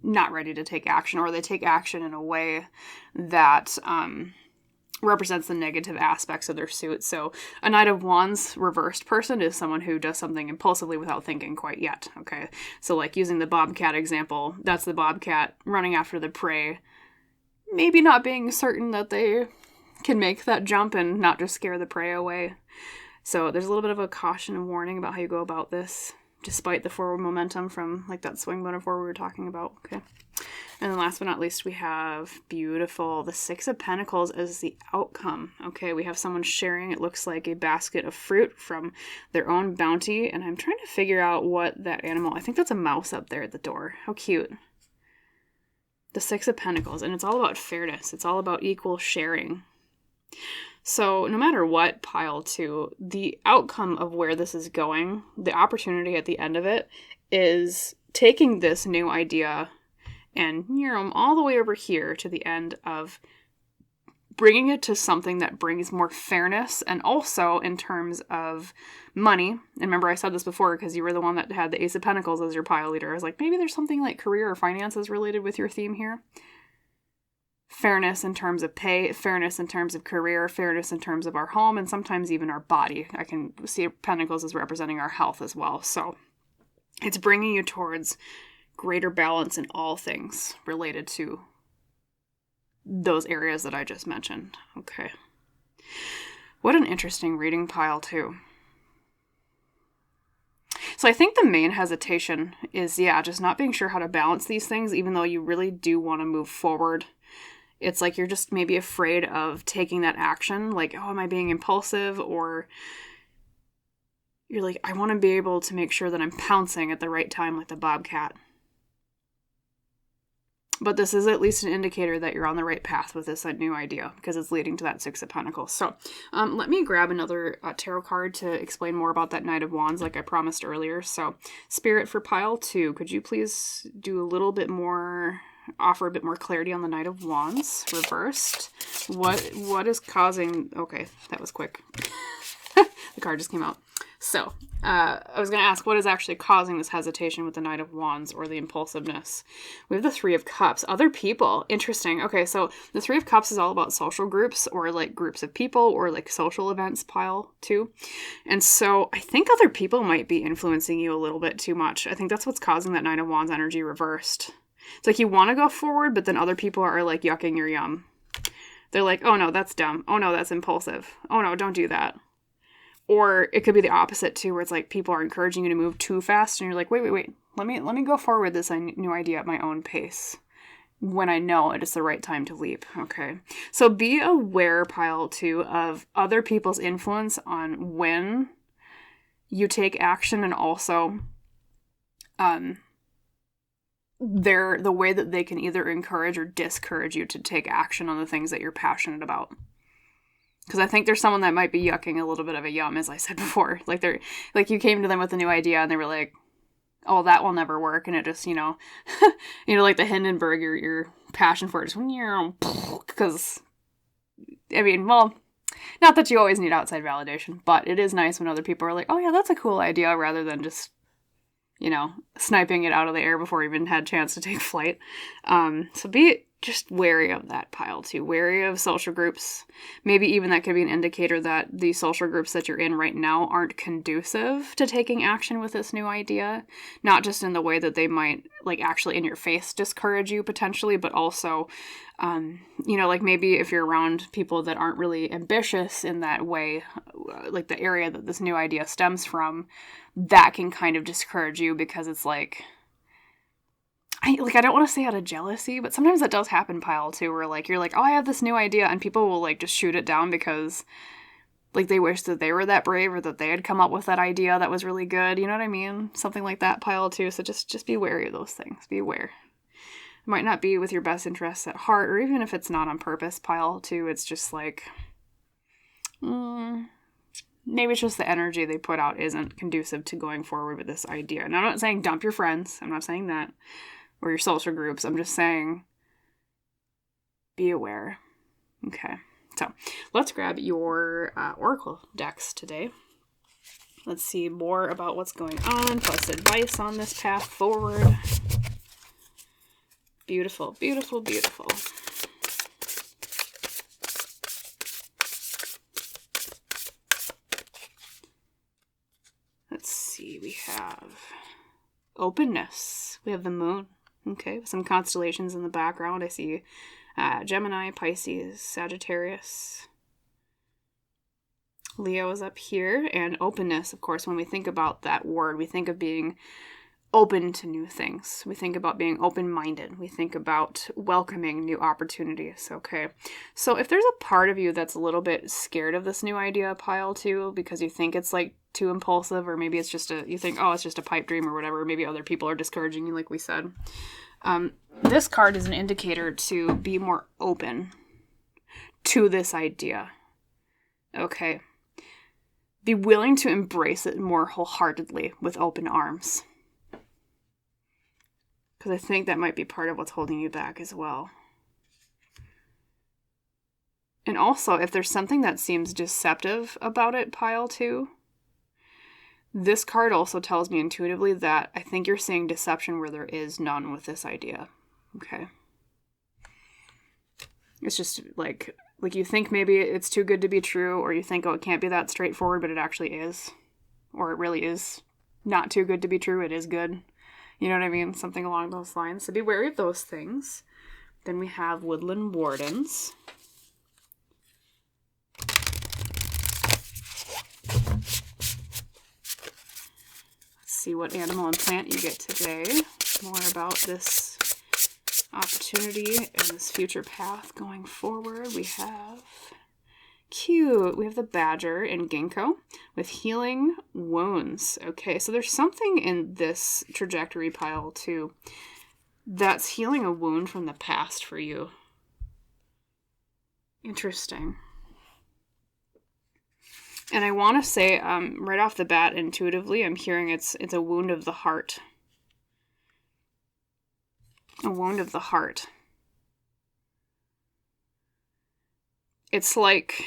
not ready to take action, or they take action in a way that represents the negative aspects of their suit. So a Knight of Wands reversed person is someone who does something impulsively without thinking quite yet. Okay, so like using the bobcat example, that's the bobcat running after the prey, maybe not being certain that they can make that jump and not just scare the prey away. So there's a little bit of a caution and warning about how you go about this, despite the forward momentum from like that swing metaphor we were talking about. Okay. And then last but not least, we have beautiful, the Six of Pentacles as the outcome. Okay, we have someone sharing, it looks like a basket of fruit from their own bounty. And I'm trying to figure out what that animal, I think that's a mouse up there at the door. How cute. The Six of Pentacles, and it's all about fairness. It's all about equal sharing. So no matter what, pile two, the outcome of where this is going, the opportunity at the end of it is taking this new idea and all the way over here to the end of bringing it to something that brings more fairness, and also in terms of money. And remember, I said this before because you were the one that had the Ace of Pentacles as your pile leader. I was like, maybe there's something like career or finances related with your theme here. Fairness in terms of pay, fairness in terms of career, fairness in terms of our home, and sometimes even our body. I can see Pentacles as representing our health as well. So it's bringing you towards greater balance in all things related to those areas that I just mentioned. Okay. What an interesting reading, pile two. So I think the main hesitation is, just not being sure how to balance these things, even though you really do want to move forward. It's like you're just maybe afraid of taking that action, like, oh, am I being impulsive? Or you're like, I want to be able to make sure that I'm pouncing at the right time like the bobcat. But this is at least an indicator that you're on the right path with this new idea, because it's leading to that Six of Pentacles. So let me grab another tarot card to explain more about that Knight of Wands like I promised earlier. So Spirit for pile two, could you please do a little bit more, offer a bit more clarity on the Knight of Wands reversed? What is causing, okay, that was quick. The card just came out. So, I was going to ask, what is actually causing this hesitation with the Knight of Wands, or the impulsiveness? We have the Three of Cups. Other people. Interesting. Okay, so the Three of Cups is all about social groups, or like groups of people, or like social events, pile two. And so I think other people might be influencing you a little bit too much. I think that's what's causing that Knight of Wands energy reversed. It's like you want to go forward, but then other people are like yucking your yum. They're like, oh no, that's dumb. Oh no, that's impulsive. Oh no, don't do that. Or it could be the opposite too, where it's like people are encouraging you to move too fast, and you're like, wait. Let me go forward with this new idea at my own pace, when I know it is the right time to leap. Okay. So be aware, pile two, of other people's influence on when you take action, and also the way that they can either encourage or discourage you to take action on the things that you're passionate about. Because I think there's someone that might be yucking a little bit of a yum, as I said before. Like you came to them with a new idea and they were like, oh, that will never work. And it just, like the Hindenburg, your passion for it, just because, I mean, well, not that you always need outside validation, but it is nice when other people are like, oh yeah, that's a cool idea, rather than just, sniping it out of the air before you even had a chance to take flight. So be just wary of that pile too. Wary of social groups. Maybe even that could be an indicator that the social groups that you're in right now aren't conducive to taking action with this new idea. Not just in the way that they might, like, actually in your face discourage you potentially, but also, like maybe if you're around people that aren't really ambitious in that way, like the area that this new idea stems from, that can kind of discourage you because it's like, I don't want to say out of jealousy, but sometimes that does happen, pile too, where like you're like, oh, I have this new idea, and people will like just shoot it down because like they wish that they were that brave or that they had come up with that idea that was really good. You know what I mean? Something like that, pile too. So just be wary of those things. Be aware. It might not be with your best interests at heart, or even if it's not on purpose, pile too. It's just like, maybe it's just the energy they put out isn't conducive to going forward with this idea. And I'm not saying dump your friends. I'm not saying that. Or your social groups. I'm just saying, be aware. Okay, so let's grab your oracle decks today. Let's see more about what's going on, plus advice on this path forward. Beautiful, beautiful, beautiful. Let's see, we have openness. We have the moon. Okay, some constellations in the background. I see Gemini, Pisces, Sagittarius. Leo is up here. And openness, of course, when we think about that word, we think of being open to new things. We think about being open-minded. We think about welcoming new opportunities, okay? So if there's a part of you that's a little bit scared of this new idea, pile too, because you think it's like too impulsive, or maybe it's just you think, oh, it's just a pipe dream or whatever, maybe other people are discouraging you like we said. This card is an indicator to be more open to this idea, okay? Be willing to embrace it more wholeheartedly with open arms. Because I think that might be part of what's holding you back as well. And also, if there's something that seems deceptive about it, pile two, this card also tells me intuitively that I think you're seeing deception where there is none with this idea. Okay. It's just like you think maybe it's too good to be true, or you think, oh, it can't be that straightforward, but it actually is. Or it really is not too good to be true, it is good. You know what I mean? Something along those lines. So be wary of those things. Then we have Woodland Wardens. Let's see what animal and plant you get today. More about this opportunity and this future path going forward. We have... Cute. We have the badger and ginkgo with healing wounds. Okay, so there's something in this trajectory pile too that's healing a wound from the past for you. Interesting. And I want to say, right off the bat, intuitively, I'm hearing it's a wound of the heart. A wound of the heart. It's like,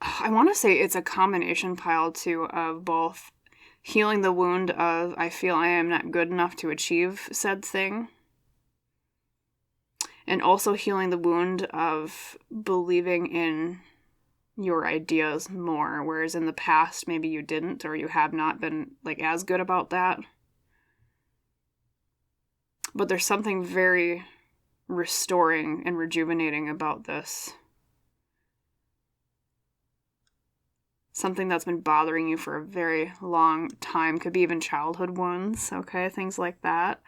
I want to say it's a combination pile too of both healing the wound of I feel I am not good enough to achieve said thing, and also healing the wound of believing in your ideas more, whereas in the past maybe you didn't, or you have not been like as good about that. But there's something very restoring and rejuvenating about this. Something that's been bothering you for a very long time. Could be even childhood wounds, okay? Things like that.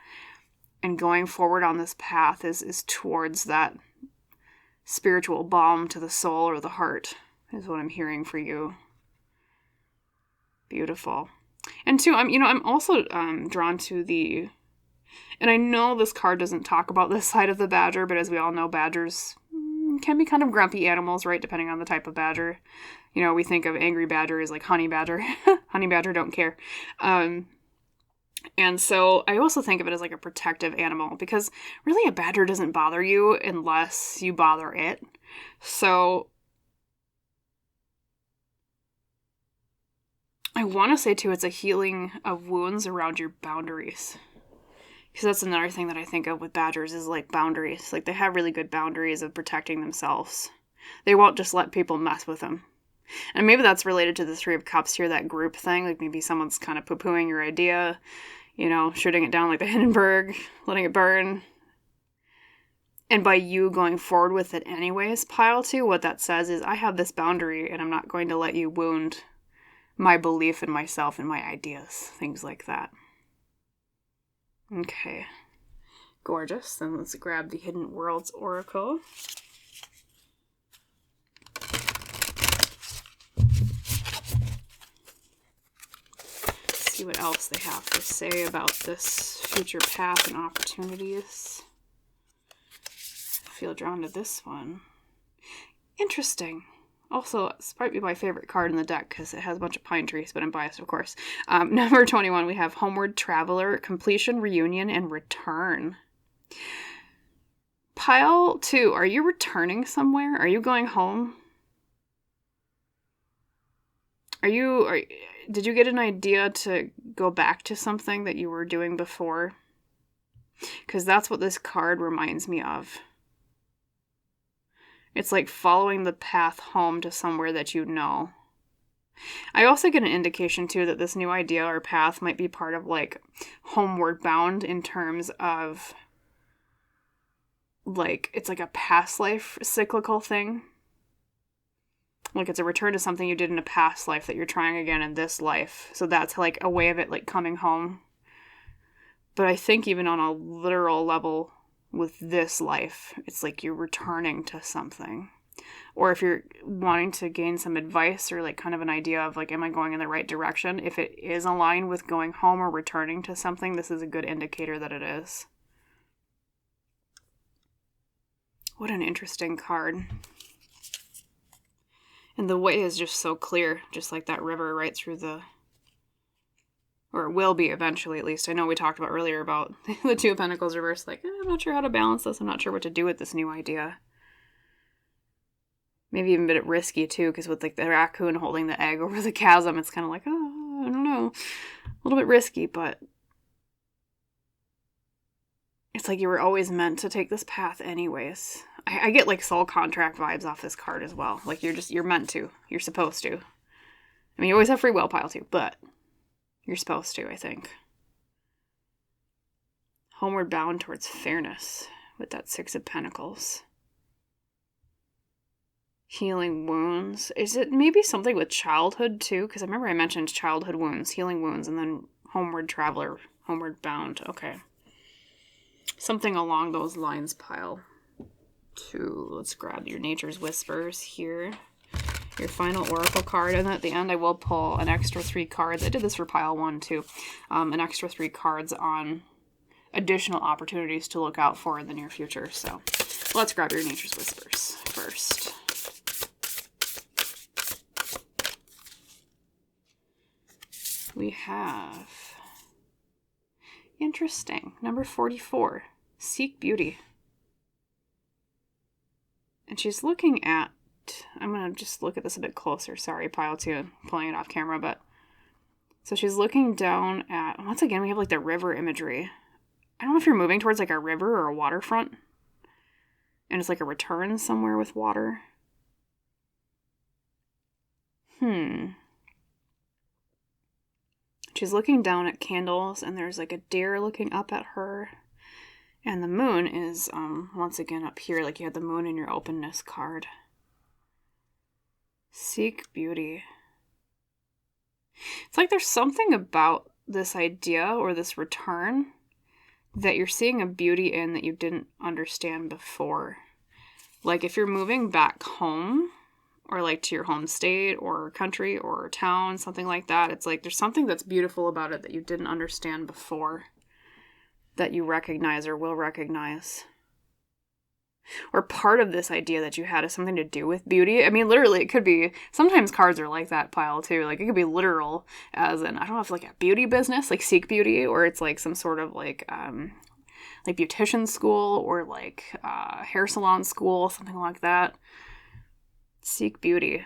And going forward on this path is towards that spiritual balm to the soul or the heart, is what I'm hearing for you. Beautiful. And two, I'm also drawn to the... And I know this card doesn't talk about this side of the badger, but as we all know, badgers can be kind of grumpy animals, right? Depending on the type of badger. We think of angry badger as like honey badger. Honey badger don't care. And so I also think of it as like a protective animal, because really a badger doesn't bother you unless you bother it. So I want to say too, it's a healing of wounds around your boundaries. Because that's another thing that I think of with badgers is like boundaries. Like they have really good boundaries of protecting themselves. They won't just let people mess with them. And maybe that's related to the Three of Cups here, that group thing. Like maybe someone's kind of poo-pooing your idea, you know, shooting it down like the Hindenburg, letting it burn. And by you going forward with it anyways, pile 2, what that says is I have this boundary and I'm not going to let you wound my belief in myself and my ideas. Things like that. Okay. Gorgeous. Then let's grab the Hidden Worlds Oracle. See what else they have to say about this future path and opportunities. I feel drawn to this one. Interesting. Also, it's probably my favorite card in the deck because it has a bunch of pine trees, but I'm biased, of course. Number 21, we have Homeward Traveler, Completion, Reunion, and Return. Pile 2, are you returning somewhere? Are you going home? Did you get an idea to go back to something that you were doing before? Because that's what this card reminds me of. It's like following the path home to somewhere that you know. I also get an indication, too, that this new idea or path might be part of, like, homeward bound in terms of, like, it's like a past life cyclical thing. Like, it's a return to something you did in a past life that you're trying again in this life. So that's, like, a way of it, like, coming home. But I think even on a literal level with this life, it's like you're returning to something. Or if you're wanting to gain some advice or like kind of an idea of like, am I going in the right direction? If it is aligned with going home or returning to something, this is a good indicator that it is. What an interesting card. And the way is just so clear, just like that river right through the... Or it will be eventually, at least. I know we talked about earlier about the Two of Pentacles reversed. Like, I'm not sure how to balance this. I'm not sure what to do with this new idea. Maybe even a bit risky, too, because with like the raccoon holding the egg over the chasm, it's kind of like, oh, I don't know. A little bit risky, but it's like you were always meant to take this path anyways. I get like soul contract vibes off this card as well. Like you're meant to. You're supposed to. I mean, you always have free will, pile too, but you're supposed to, I think. Homeward bound towards fairness with that Six of Pentacles. Healing wounds. Is it maybe something with childhood too? Because I remember I mentioned childhood wounds, healing wounds, and then homeward traveler, homeward bound. Okay. Something along those lines, pile 2. Let's grab your Nature's Whispers here. Your final oracle card, and at the end I will pull an extra 3 cards. I did this for pile 1 too. An extra 3 cards on additional opportunities to look out for in the near future. So let's grab your Nature's Whispers first. We have, interesting, number 44, Seek Beauty. And she's looking at, I'm going to just look at this a bit closer. Sorry, pile 2, pulling it off camera, but. So she's looking down at, once again, we have like the river imagery. I don't know if you're moving towards like a river or a waterfront. And it's like a return somewhere with water. She's looking down at candles, and there's like a deer looking up at her. And the moon is, once again, up here, like you had the moon in your openness card. Seek beauty. It's like there's something about this idea or this return that you're seeing a beauty in that you didn't understand before. Like if you're moving back home, or like to your home state or country or town, something like that, it's like there's something that's beautiful about it that you didn't understand before, that you recognize or will recognize. or part of this idea that you had is something to do with beauty. I mean, literally, it could be, sometimes cards are like that pile too. Like, it could be literal, as in, I don't know if like a beauty business, like Seek Beauty, or it's like some sort of like beautician school, or like hair salon school, something like that. Seek Beauty.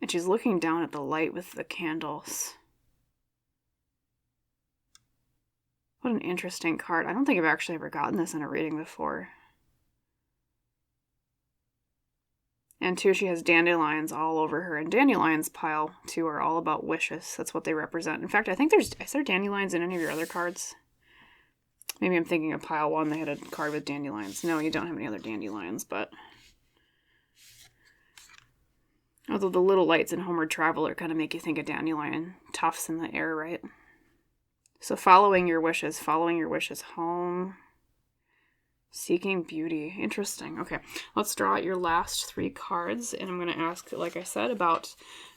And she's looking down at the light with the candles. What an interesting card. I don't think I've actually ever gotten this in a reading before. And two, she has dandelions all over her. And dandelions, pile two, are all about wishes. That's what they represent. In fact, I think is there dandelions in any of your other cards? Maybe I'm thinking of pile one, they had a card with dandelions. No, you don't have any other dandelions, but... Although the little lights in Homeward Traveler kind of make you think of dandelion tufts in the air, right? So following your wishes home. Seeking beauty. Interesting. Okay, let's draw out your last three cards, and I'm going to ask, like I said, about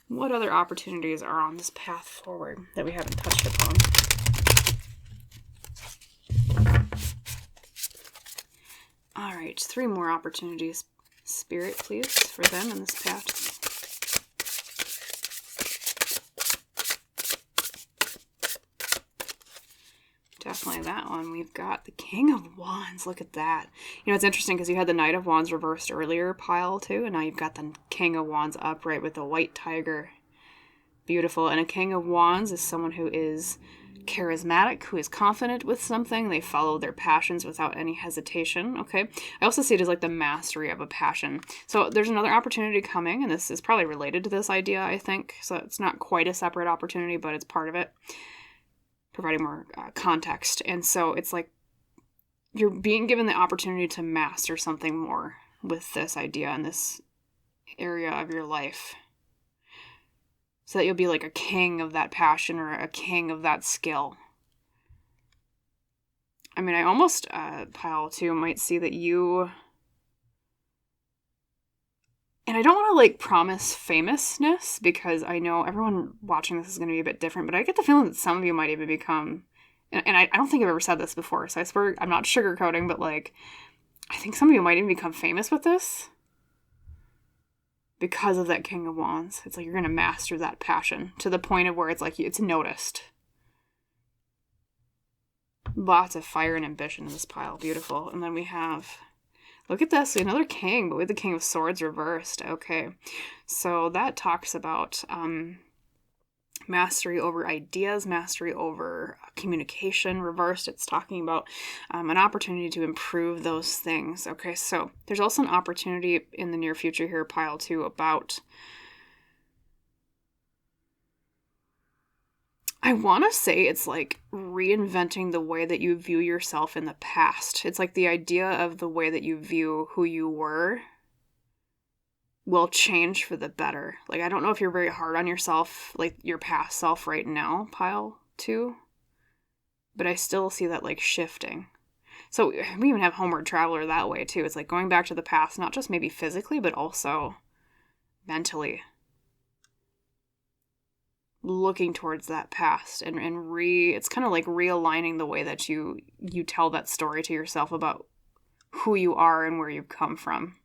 what other opportunities are on this path forward that we haven't touched upon. All right, three more opportunities, Spirit, please, for them in this path. Definitely that one. We've got the King of Wands. Look at that. You know, it's interesting because you had the Knight of Wands reversed earlier, pile two, and now you've got the King of Wands upright with the white tiger. Beautiful. And a King of Wands is someone who is charismatic, who is confident with something. They follow their passions without any hesitation. Okay. I also see it as like the mastery of a passion. So there's another opportunity coming, and this is probably related to this idea, I think. So it's not quite a separate opportunity, but it's part of it, providing more context. And so it's like you're being given the opportunity to master something more with this idea in this area of your life, so that you'll be like a king of that passion or a king of that skill. I mean, I almost, pile two, might see that you... And I don't want to, like, promise famousness, because I know everyone watching this is going to be a bit different, but I get the feeling that some of you might even become... And I don't think I've ever said this before, so I swear I'm not sugarcoating, but, like, I think some of you might even become famous with this. Because of that King of Wands. It's like you're going to master that passion to the point of where it's like it's noticed. Lots of fire and ambition in this pile. Beautiful. And then we have... Look at this, another king, but with the King of Swords reversed. Okay, so that talks about mastery over ideas, mastery over communication. Reversed, it's talking about an opportunity to improve those things. Okay, so there's also an opportunity in the near future here, pile two, about... I want to say it's like reinventing the way that you view yourself in the past. It's like the idea of the way that you view who you were will change for the better. Like, I don't know if you're very hard on yourself, like your past self right now, pile two, but I still see that like shifting. So we even have Homeward Traveler that way too. It's like going back to the past, not just maybe physically, but also mentally. Looking towards that past and it's kind of like realigning the way that you tell that story to yourself about who you are and where you've come from.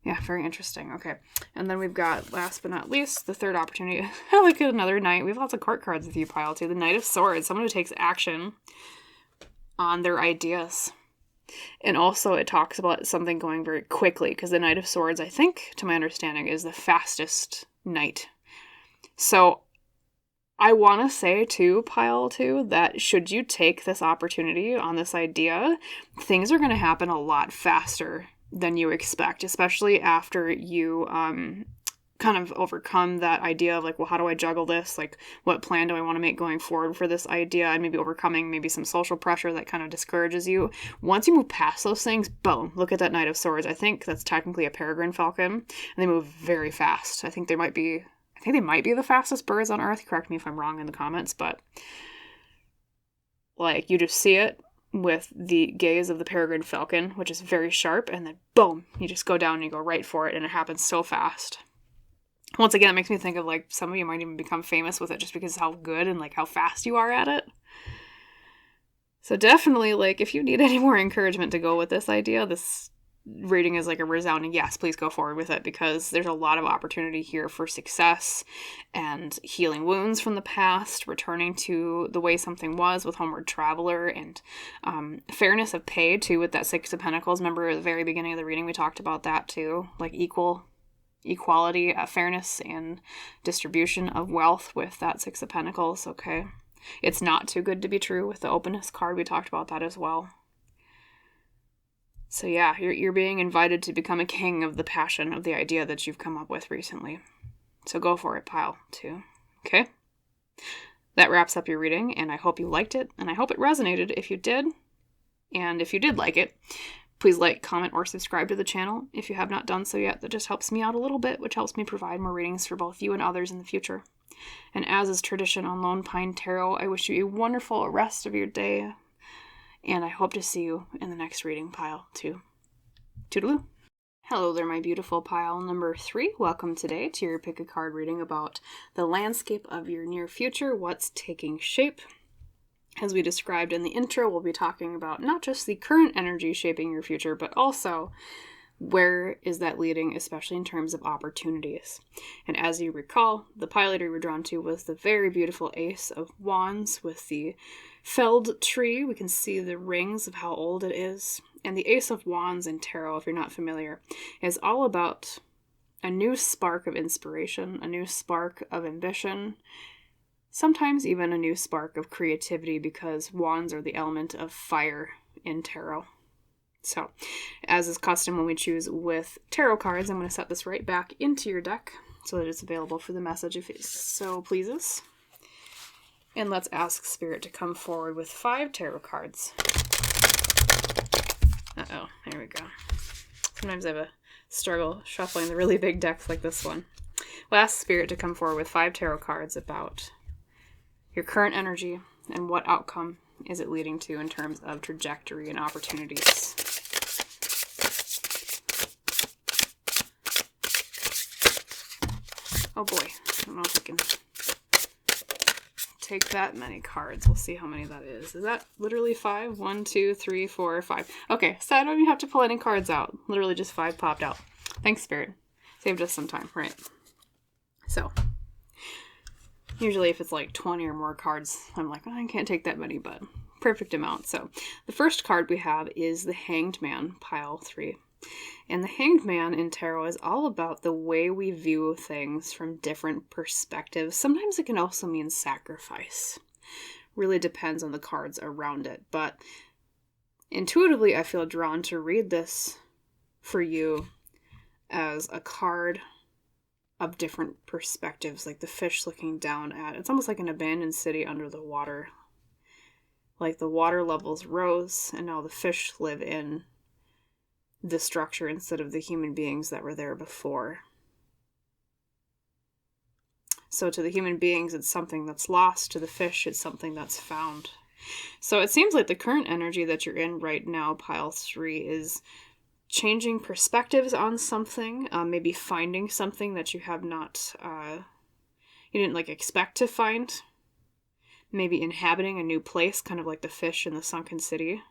Yeah, very interesting. Okay. And then we've got, last but not least, the third opportunity. I look at another knight. We have lots of court cards with you, pile too. The Knight of Swords, someone who takes action on their ideas. And also it talks about something going very quickly, because the Knight of Swords, I think, to my understanding, is the fastest knight. So I want to say too, pile two, that should you take this opportunity on this idea, things are going to happen a lot faster than you expect, especially after you kind of overcome that idea of like, well, how do I juggle this? Like, what plan do I want to make going forward for this idea? And maybe overcoming maybe some social pressure that kind of discourages you. Once you move past those things, boom, look at that Knight of Swords. I think that's technically a peregrine falcon, and they move very fast. I think they might be the fastest birds on Earth. Correct me if I'm wrong in the comments, but like, you just see it with the gaze of the peregrine falcon, which is very sharp, and then boom, you just go down and you go right for it, and it happens so fast. Once again, it makes me think of like some of you might even become famous with it just because of how good and like how fast you are at it. So definitely, like, if you need any more encouragement to go with this idea, this reading is like a resounding yes, please go forward with it, because there's a lot of opportunity here for success and healing wounds from the past, returning to the way something was with Homeward Traveler, and fairness of pay too with that Six of Pentacles. Remember at the very beginning of the reading we talked about that too, like equality, fairness, and distribution of wealth with that Six of Pentacles. Okay, it's not too good to be true with the openness card. We talked about that as well. So yeah, you're being invited to become a king of the passion of the idea that you've come up with recently. So go for it, pile 2. Okay? That wraps up your reading, and I hope you liked it, and I hope it resonated if you did. And if you did like it, please like, comment, or subscribe to the channel if you have not done so yet. That just helps me out a little bit, which helps me provide more readings for both you and others in the future. And as is tradition on Lone Pine Tarot, I wish you a wonderful rest of your day, and I hope to see you in the next reading, pile 2. Toodaloo. Hello there, my beautiful pile number 3. Welcome today to your pick a card reading about the landscape of your near future, what's taking shape. As we described in the intro, we'll be talking about not just the current energy shaping your future, but also where is that leading, especially in terms of opportunities. And as you recall, the pile we were drawn to was the very beautiful Ace of Wands with the felled tree. We can see the rings of how old it is. And the Ace of Wands in tarot, if you're not familiar, is all about a new spark of inspiration, a new spark of ambition, sometimes even a new spark of creativity, because wands are the element of fire in tarot. So, as is custom when we choose with tarot cards, I'm going to set this right back into your deck so that it's available for the message if it so pleases. And let's ask Spirit to come forward with 5 tarot cards. Uh-oh, there we go. Sometimes I have a struggle shuffling the really big decks like this one. We'll ask Spirit to come forward with 5 tarot cards about your current energy and what outcome is it leading to in terms of trajectory and opportunities. Oh boy, I don't know if I can take that many cards. We'll see how many that is. Is that literally 5? 1, 2, 3, 4, 5. Okay, so I don't even have to pull any cards out. Literally just 5 popped out. Thanks, Spirit. Saved us some time, right? So, usually if it's like 20 or more cards, I'm like, oh, I can't take that many, but perfect amount. So, the first card we have is the Hanged Man, pile 3. And the Hanged Man in tarot is all about the way we view things from different perspectives. Sometimes it can also mean sacrifice. Really depends on the cards around it. But intuitively, I feel drawn to read this for you as a card of different perspectives, like the fish looking down at, it's almost like an abandoned city under the water. Like the water levels rose, and now the fish live in the structure instead of the human beings that were there before. So to the human beings, it's something that's lost. To the fish, it's something that's found. So it seems like the current energy that you're in right now, pile 3, is changing perspectives on something, maybe finding something that you have not, you didn't like expect to find. Maybe inhabiting a new place, kind of like the fish in the sunken city.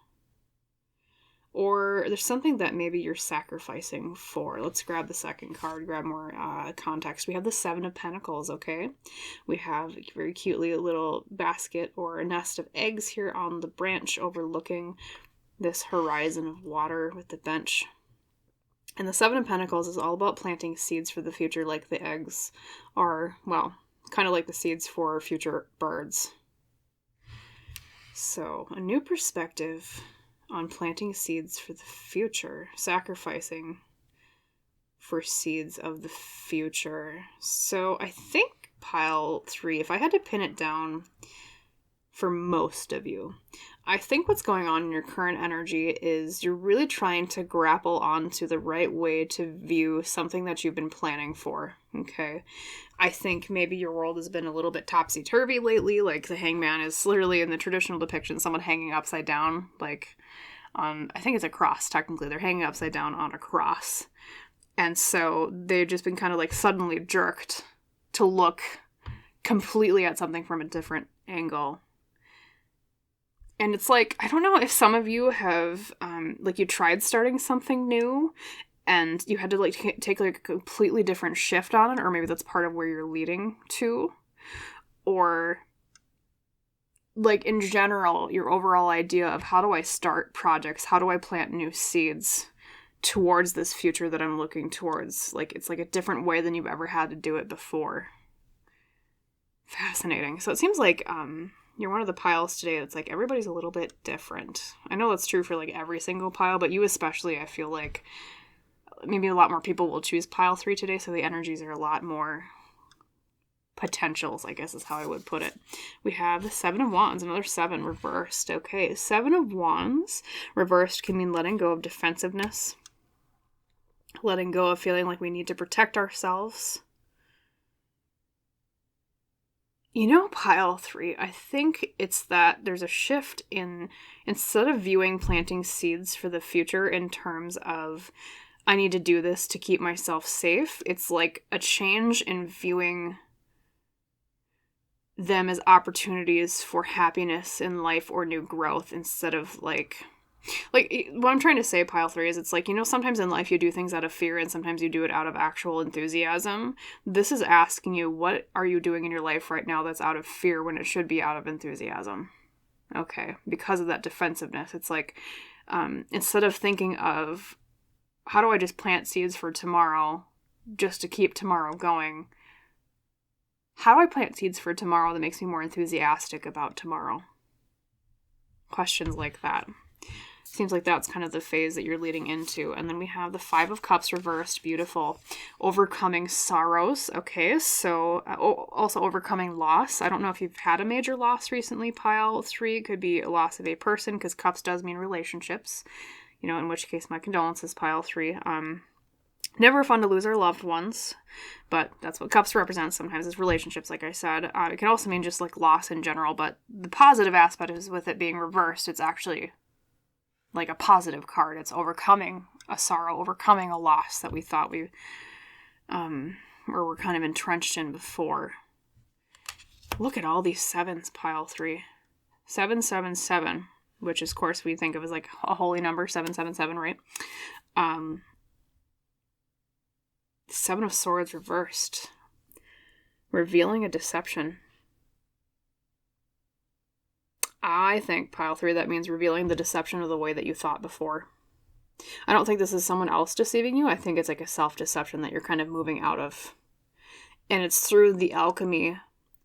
Or there's something that maybe you're sacrificing for. Let's grab the second card, grab more context. We have the 7 of Pentacles, okay? We have very cutely a little basket or a nest of eggs here on the branch overlooking this horizon of water with the bench. And the 7 of Pentacles is all about planting seeds for the future, like the eggs are, well, kind of like the seeds for future birds. So, a new perspective on planting seeds for the future, sacrificing for seeds of the future. So I think pile 3, if I had to pin it down for most of you, I think what's going on in your current energy is you're really trying to grapple onto the right way to view something that you've been planning for, okay? I think maybe your world has been a little bit topsy-turvy lately, like the hangman is literally in the traditional depiction, someone hanging upside down, like on, I think it's a cross, technically. They're hanging upside down on a cross. And so they've just been kind of like suddenly jerked to look completely at something from a different angle. And it's like, I don't know if some of you have, like, you tried starting something new and you had to, like, take, like, a completely different shift on it, or maybe that's part of where you're leading to. Or, like, in general, your overall idea of how do I start projects? How do I plant new seeds towards this future that I'm looking towards? Like, it's like a different way than you've ever had to do it before. Fascinating. So it seems like, you're one of the piles today that's like everybody's a little bit different. I know that's true for like every single pile, but you especially, I feel like maybe a lot more people will choose pile 3 today, so the energies are a lot more potentials, I guess is how I would put it. We have the 7 of Wands, another 7 reversed. Okay, 7 of Wands reversed can mean letting go of defensiveness, letting go of feeling like we need to protect ourselves. You know, pile 3, I think it's that there's a shift in, instead of viewing planting seeds for the future in terms of, I need to do this to keep myself safe, it's like a change in viewing them as opportunities for happiness in life or new growth, instead of like what I'm trying to say, pile 3, is it's like, you know, sometimes in life you do things out of fear and sometimes you do it out of actual enthusiasm. This is asking you, what are you doing in your life right now that's out of fear when it should be out of enthusiasm? Okay, because of that defensiveness, it's like, instead of thinking of, how do I just plant seeds for tomorrow just to keep tomorrow going, how do I plant seeds for tomorrow that makes me more enthusiastic about tomorrow? Questions like that. Seems like that's kind of the phase that you're leading into. And then we have the 5 of Cups reversed. Beautiful. Overcoming sorrows. Okay, so also overcoming loss. I don't know if you've had a major loss recently, pile 3. Could be a loss of a person, because Cups does mean relationships. You know, in which case my condolences, pile 3. Never fun to lose our loved ones, but that's what Cups represents sometimes, is relationships, like I said. It can also mean just like loss in general, but the positive aspect is with it being reversed, it's actually like a positive card. It's overcoming a sorrow, overcoming a loss that we thought we or were kind of entrenched in before. Look at all these 7s, pile 3. 777, which of course we think of as like a holy number, 777, right? 7 of Swords reversed. Revealing a deception. I think, pile 3, that means revealing the deception of the way that you thought before. I don't think this is someone else deceiving you. I think it's like a self-deception that you're kind of moving out of. And it's through the alchemy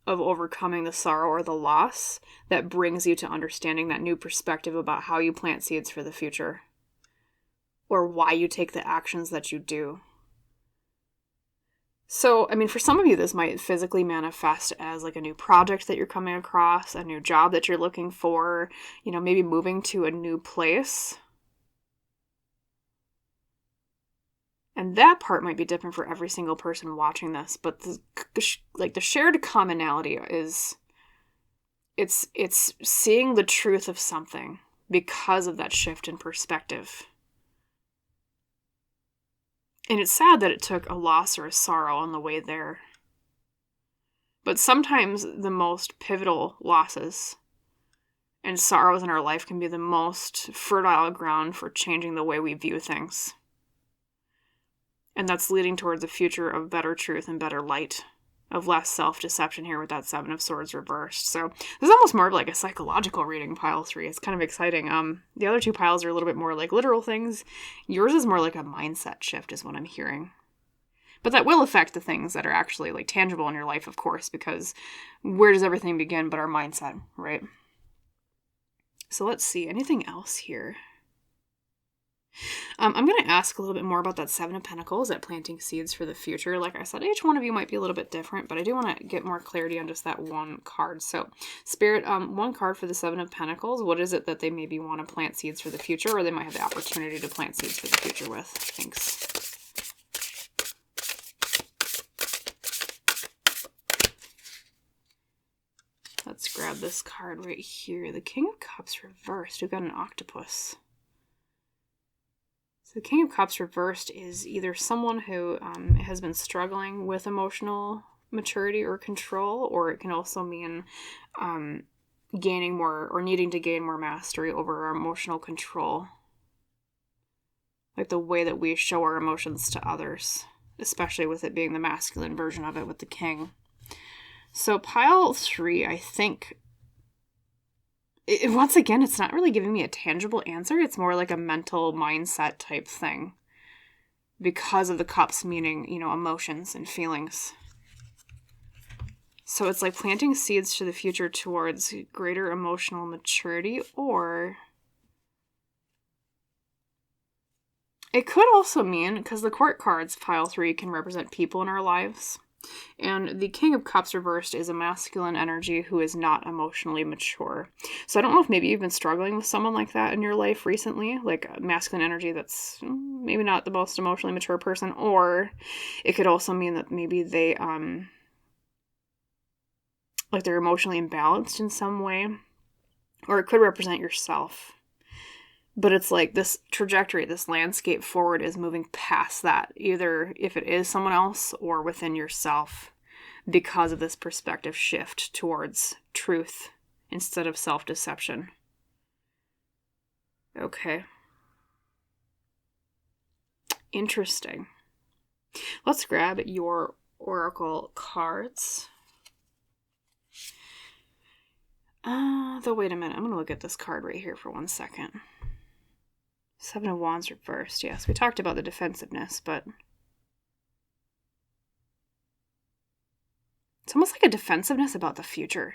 of overcoming the sorrow or the loss that brings you to understanding that new perspective about how you plant seeds for the future, or why you take the actions that you do. So, I mean, for some of you, this might physically manifest as like a new project that you're coming across, a new job that you're looking for, you know, maybe moving to a new place. And that part might be different for every single person watching this, but the shared commonality is it's seeing the truth of something because of that shift in perspective. And it's sad that it took a loss or a sorrow on the way there. But sometimes the most pivotal losses and sorrows in our life can be the most fertile ground for changing the way we view things. And that's leading towards a future of better truth and better light, of less self-deception here with that 7 of Swords reversed. So this is almost more of like a psychological reading, pile 3. It's kind of exciting. The other 2 piles are a little bit more like literal things. Yours is more like a mindset shift is what I'm hearing. But that will affect the things that are actually like tangible in your life, of course, because where does everything begin but our mindset, right? So let's see. Anything else here? I'm going to ask a little bit more about that 7 of Pentacles, that planting seeds for the future. Like I said, each one of you might be a little bit different, but I do want to get more clarity on just that one card. So, Spirit, one card for the 7 of Pentacles. What is it that they maybe want to plant seeds for the future, or they might have the opportunity to plant seeds for the future with? Thanks. Let's grab this card right here. The King of Cups reversed. We've got an octopus. The King of Cups reversed is either someone who has been struggling with emotional maturity or control, or it can also mean gaining more or needing to gain more mastery over our emotional control. Like the way that we show our emotions to others, especially with it being the masculine version of it with the king. So pile 3, I think, once again, it's not really giving me a tangible answer. It's more like a mental mindset type thing because of the cups, meaning, emotions and feelings. So it's like planting seeds to the future towards greater emotional maturity, or it could also mean, because the court cards, pile 3, can represent people in our lives. And the King of Cups reversed is a masculine energy who is not emotionally mature. So I don't know if maybe you've been struggling with someone like that in your life recently, like a masculine energy that's maybe not the most emotionally mature person, or it could also mean that maybe they, like they're emotionally imbalanced in some way, or it could represent yourself. But it's like this trajectory, this landscape forward is moving past that, either if it is someone else or within yourself, because of this perspective shift towards truth instead of self-deception. Okay. Interesting. Let's grab your oracle cards. Though, wait a minute. I'm going to look at this card right here for 1 second. 7 of Wands reversed. Yes, we talked about the defensiveness, but it's almost like a defensiveness about the future.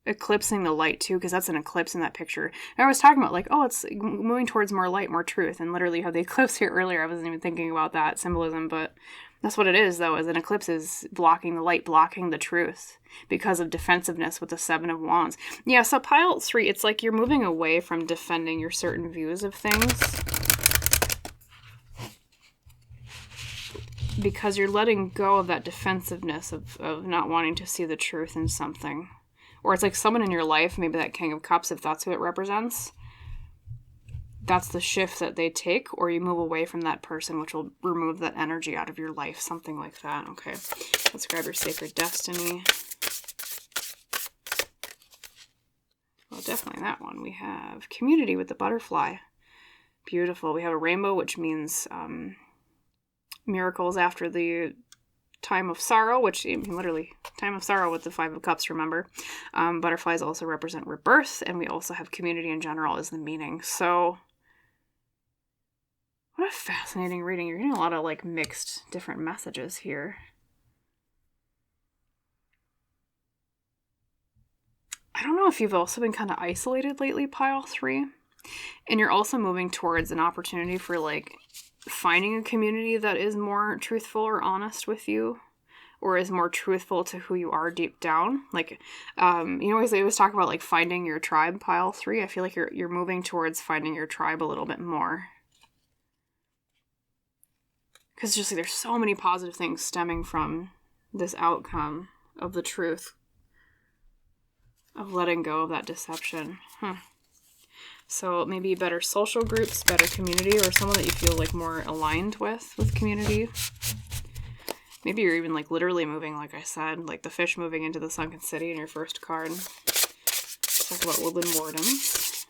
Eclipsing the light too, because that's an eclipse in that picture. And I was talking about it's moving towards more light, more truth, and literally how the eclipse here earlier, I wasn't even thinking about that symbolism, but that's what it is though, is an eclipse is blocking the light, blocking the truth because of defensiveness with the 7 of Wands. Yeah, so pile 3, it's like you're moving away from defending your certain views of things because you're letting go of that defensiveness of not wanting to see the truth in something. Or it's like someone in your life, maybe that King of Cups, if that's who it represents, that's the shift that they take, or you move away from that person, which will remove that energy out of your life, something like that. Okay, let's grab your Sacred Destiny. Well, definitely that one. We have Community with the butterfly. Beautiful. We have a rainbow, which means miracles after the time of sorrow, which literally time of sorrow with the 5 of Cups, remember. Butterflies also represent rebirth, and we also have community in general as the meaning. So what a fascinating reading. You're getting a lot of mixed different messages here. I don't know if you've also been kind of isolated lately, pile 3, and you're also moving towards an opportunity for finding a community that is more truthful or honest with you, or is more truthful to who you are deep down. They always talk about finding your tribe, pile 3. I feel like you're moving towards finding your tribe a little bit more. Because just there's so many positive things stemming from this outcome of the truth, of letting go of that deception. So maybe better social groups, better community, or someone that you feel more aligned with community. Maybe you're even literally moving, like I said, like the fish moving into the sunken city in your first card. Let's talk about Woodland Wardens.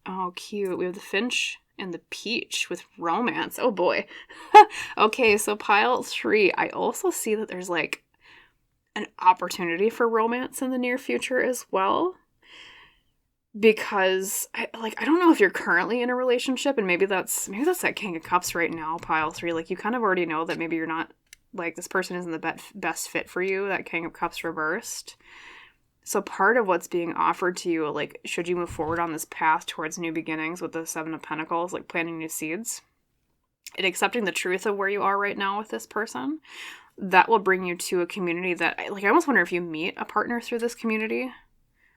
Oh, cute. We have the finch and the peach with romance. Oh boy. Okay, so pile 3. I also see that there's an opportunity for romance in the near future as well. Because I don't know if you're currently in a relationship, and maybe that's that King of Cups right now, pile 3. You kind of already know that maybe you're not this person isn't the best fit for you, that King of Cups reversed. So part of what's being offered to you, should you move forward on this path towards new beginnings with the 7 of Pentacles, planting new seeds and accepting the truth of where you are right now with this person, that will bring you to a community that, I almost wonder if you meet a partner through this community,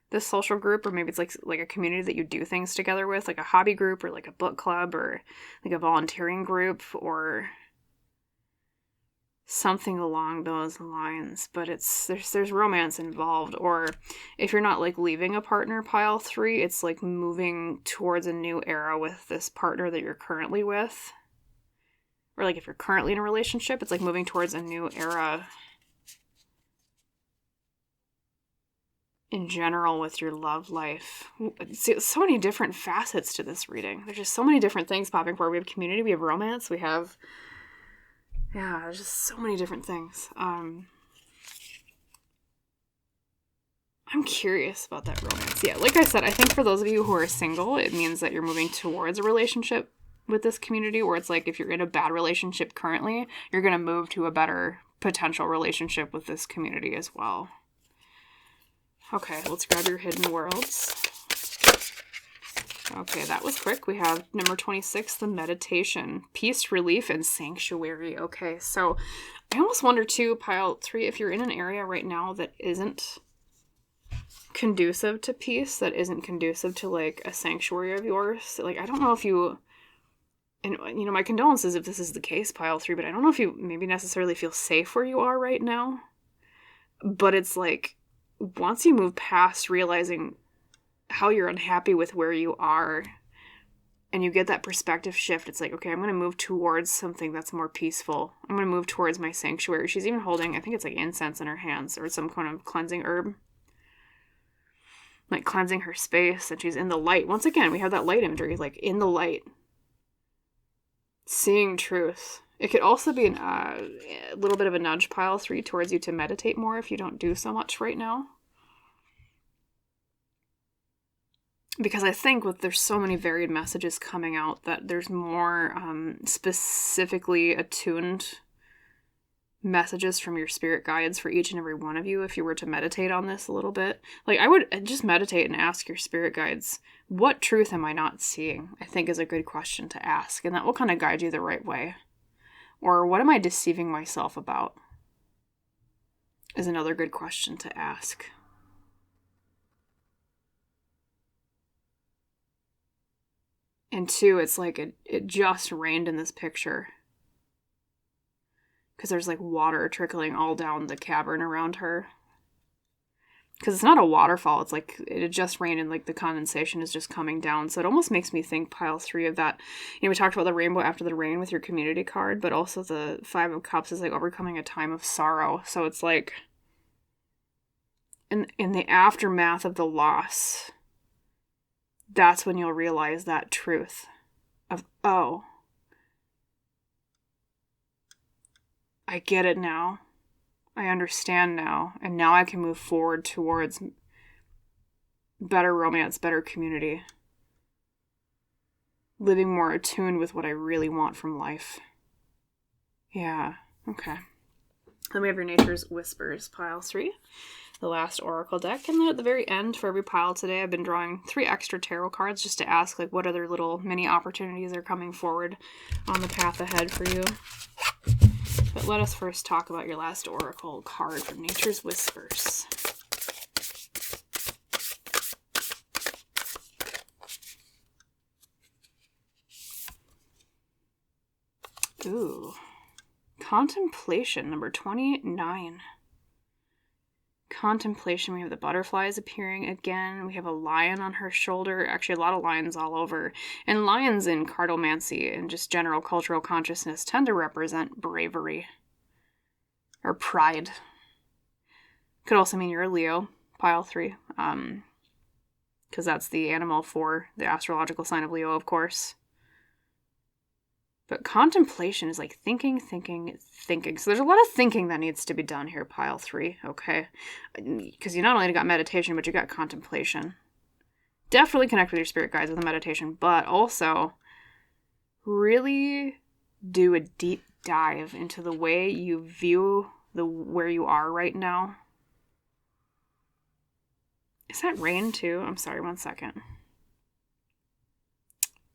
this social group, or maybe it's like a community that you do things together with, like a hobby group or a book club or a volunteering group or something along those lines, but there's romance involved. Or if you're not like leaving a partner, pile 3, it's like moving towards a new era with this partner that you're currently with. Or like if you're currently in a relationship, it's like moving towards a new era in general with your love life. So many different facets to this reading. There's just so many different things popping forward. We have community, we have romance, we have, yeah, there's just so many different things. I'm curious about that romance. Yeah, like I said, I think for those of you who are single, it means that you're moving towards a relationship with this community, or it's like if you're in a bad relationship currently, you're going to move to a better potential relationship with this community as well. Okay, let's grab your hidden worlds. Okay, that was quick. We have number 26, the meditation, peace, relief, and sanctuary. Okay, so I almost wonder too, pile 3, if you're in an area right now that isn't conducive to peace, that isn't conducive to like a sanctuary of yours. Like, I don't know if you, and you know, my condolences if this is the case, pile 3, but I don't know if you maybe necessarily feel safe where you are right now. But it's like, once you move past realizing how you're unhappy with where you are and you get that perspective shift, it's like, okay, I'm going to move towards something that's more peaceful. I'm going to move towards my sanctuary. She's even holding, I think it's like incense in her hands or some kind of cleansing herb, like cleansing her space, and she's in the light. Once again, we have that light imagery, like in the light, seeing truth. It could also be a little bit of a nudge, pile 3, towards you to meditate more if you don't do so much right now. Because I think there's so many varied messages coming out that there's more specifically attuned messages from your spirit guides for each and every one of you if you were to meditate on this a little bit. Like, I would just meditate and ask your spirit guides, what truth am I not seeing? I think is a good question to ask, and that will kind of guide you the right way. Or what am I deceiving myself about? Is another good question to ask. And 2, it's like it just rained in this picture. Because there's like water trickling all down the cavern around her. Because it's not a waterfall. It's like it had just rained and like the condensation is just coming down. So it almost makes me think, pile 3, of that. You know, we talked about the rainbow after the rain with your community card. But also the 5 of Cups is like overcoming a time of sorrow. So it's like in the aftermath of the loss, that's when you'll realize that truth of, oh, I get it now. I understand now. And now I can move forward towards better romance, better community. Living more attuned with what I really want from life. Yeah, okay. Then we have your Nature's Whispers, pile 3. The last oracle deck. And then at the very end, for every pile today, I've been drawing 3 extra tarot cards just to ask like what other little mini opportunities are coming forward on the path ahead for you. But let us first talk about your last oracle card from Nature's Whispers. Ooh. Contemplation, number 29. Contemplation, we have the butterflies appearing again. We have a lion on her shoulder. Actually, a lot of lions all over. And lions in cartomancy and just general cultural consciousness tend to represent bravery or pride. Could also mean you're a Leo, pile 3. Because that's the animal for the astrological sign of Leo, of course. But contemplation is like thinking. So there's a lot of thinking that needs to be done here, pile 3, okay? Because you not only got meditation, but you got contemplation. Definitely connect with your spirit guides with the meditation, but also really do a deep dive into the way you view where you are right now. Is that rain too? I'm sorry, 1 second.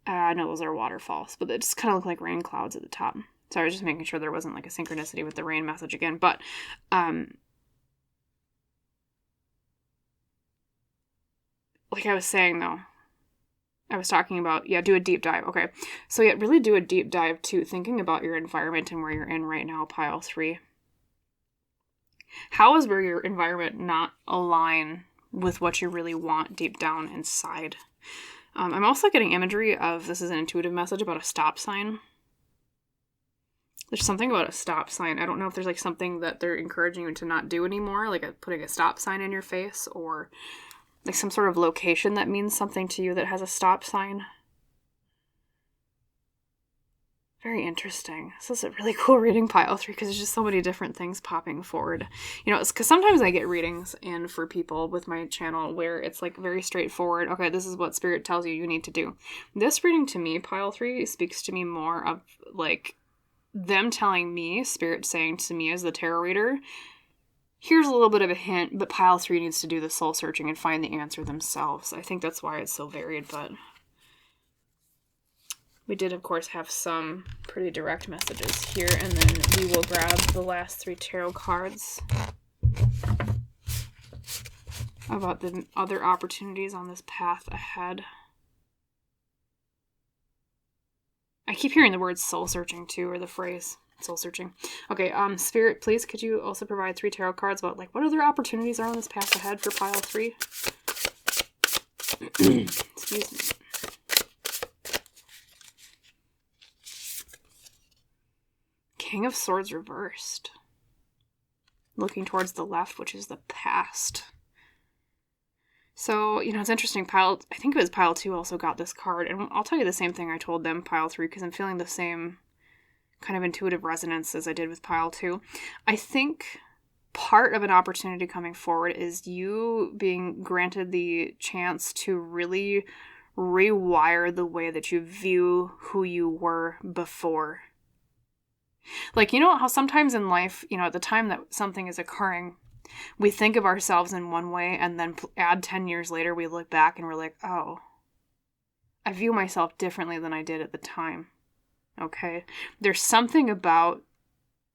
I know those are waterfalls, but they just kind of look like rain clouds at the top. So I was just making sure there wasn't like a synchronicity with the rain message again. But like I was saying though, I was talking about, do a deep dive. Okay. So really do a deep dive too, thinking about your environment and where you're in right now, pile 3. How is where your environment not align with what you really want deep down inside? I'm also getting imagery of, this is an intuitive message about a stop sign. There's something about a stop sign. I don't know if there's like something that they're encouraging you to not do anymore, like putting a stop sign in your face, or like some sort of location that means something to you that has a stop sign. Very interesting. This is a really cool reading, pile 3, because there's just so many different things popping forward. It's because sometimes I get readings in for people with my channel where it's like very straightforward. Okay, this is what Spirit tells you need to do. This reading to me, pile 3, speaks to me more of like them telling me, Spirit saying to me as the tarot reader, here's a little bit of a hint, but pile 3 needs to do the soul searching and find the answer themselves. I think that's why it's so varied, but we did, of course, have some pretty direct messages here, and then we will grab the last 3 tarot cards about the other opportunities on this path ahead. I keep hearing the word soul searching too, or the phrase soul searching. Okay, Spirit, please, could you also provide 3 tarot cards about like what other opportunities are on this path ahead for pile 3? Excuse me. King of Swords reversed. Looking towards the left, which is the past. So, it's interesting. I think it was pile 2 also got this card. And I'll tell you the same thing I told them, pile 3, because I'm feeling the same kind of intuitive resonance as I did with pile 2. I think part of an opportunity coming forward is you being granted the chance to really rewire the way that you view who you were before. Like, how sometimes in life, at the time that something is occurring, we think of ourselves in one way, and then add 10 years later, we look back and we're like, oh, I view myself differently than I did at the time. Okay? There's something about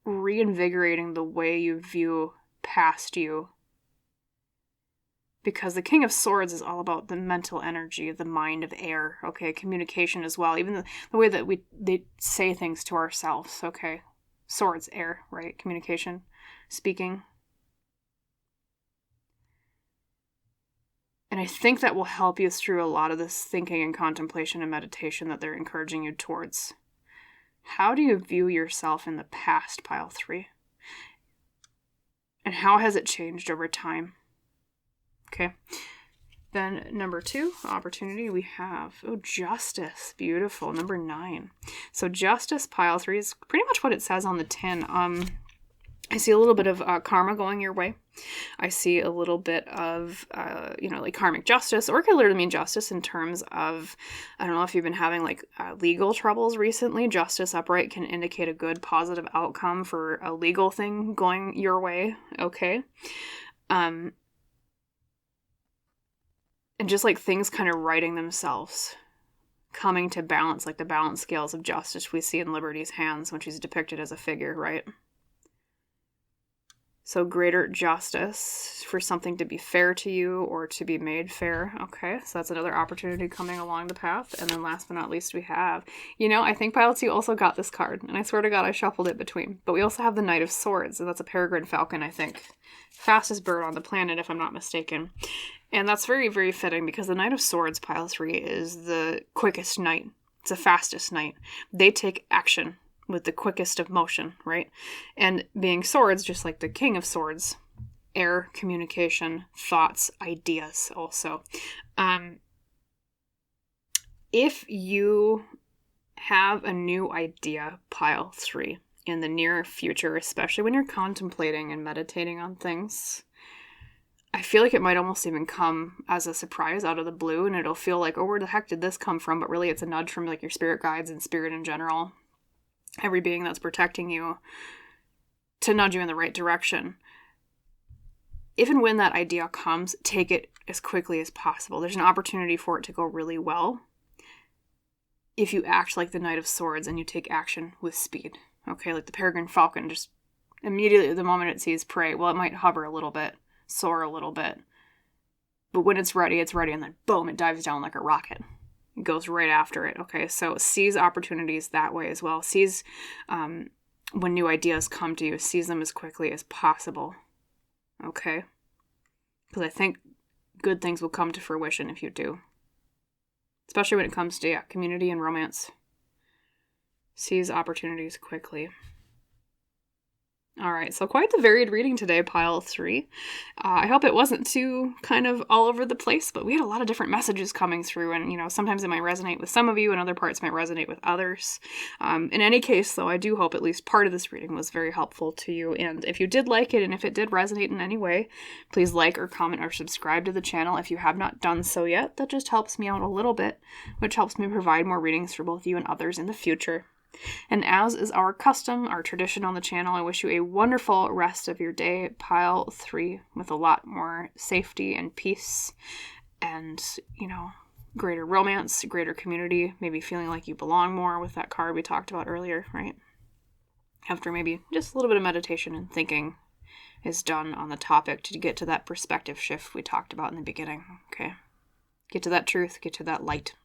reinvigorating the way you view past you. Because the King of Swords is all about the mental energy, the mind of air, okay? Communication as well. Even the way that they say things to ourselves, okay? Swords, air, right? Communication, speaking. And I think that will help you through a lot of this thinking and contemplation and meditation that they're encouraging you towards. How do you view yourself in the past, pile 3? And how has it changed over time? Okay. Then number 2, opportunity, we have, justice. Beautiful. Number 9. So justice, pile 3, is pretty much what it says on the tin. I see a little bit of karma going your way. I see a little bit of, like karmic justice, or it could literally mean justice in terms of, I don't know if you've been having like legal troubles recently. Justice upright can indicate a good positive outcome for a legal thing going your way. Okay. And just like things kind of righting themselves, coming to balance, like the balance scales of justice we see in Liberty's hands when she's depicted as a figure, right? So greater justice for something to be fair to you or to be made fair. Okay, so that's another opportunity coming along the path. And then last but not least, we have, I think pile 2 also got this card. And I swear to God, I shuffled it between. But we also have the Knight of Swords. And that's a peregrine falcon, I think. Fastest bird on the planet, if I'm not mistaken. And that's very, very fitting because the Knight of Swords, pile 3, is the quickest knight. It's the fastest knight. They take action with the quickest of motion, right? And being swords, just like the King of Swords, air, communication, thoughts, ideas also. If you have a new idea, pile 3, in the near future, especially when you're contemplating and meditating on things, I feel like it might almost even come as a surprise out of the blue, and it'll feel like, oh, where the heck did this come from? But really it's a nudge from like your spirit guides and spirit in general. Every being that's protecting you to nudge you in the right direction. If and when that idea comes, take it as quickly as possible. There's an opportunity for it to go really well if you act like the Knight of Swords and you take action with speed. Okay, like the peregrine falcon, just immediately the moment it sees prey, well, it might hover a little bit, soar a little bit. But when it's ready, and then boom, it dives down like a rocket. goes right after it. Okay, so seize opportunities that way as well. Seize when new ideas come to you, seize them as quickly as possible. Okay, because I think good things will come to fruition if you do, especially when it comes to community and romance. Seize opportunities quickly. All right, so quite the varied reading today, pile 3. I hope it wasn't too kind of all over the place, but we had a lot of different messages coming through, and, sometimes it might resonate with some of you, and other parts might resonate with others. In any case, though, I do hope at least part of this reading was very helpful to you, and if you did like it, and if it did resonate in any way, please like or comment or subscribe to the channel if you have not done so yet. That just helps me out a little bit, which helps me provide more readings for both you and others in the future. And as is our custom, our tradition on the channel, I wish you a wonderful rest of your day, pile 3, with a lot more safety and peace and, greater romance, greater community, maybe feeling like you belong more with that card we talked about earlier, right? After maybe just a little bit of meditation and thinking is done on the topic to get to that perspective shift we talked about in the beginning, okay? Get to that truth, get to that light.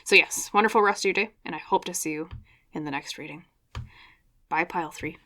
So yes, wonderful rest of your day, and I hope to see you in the next reading. Bye, pile 3.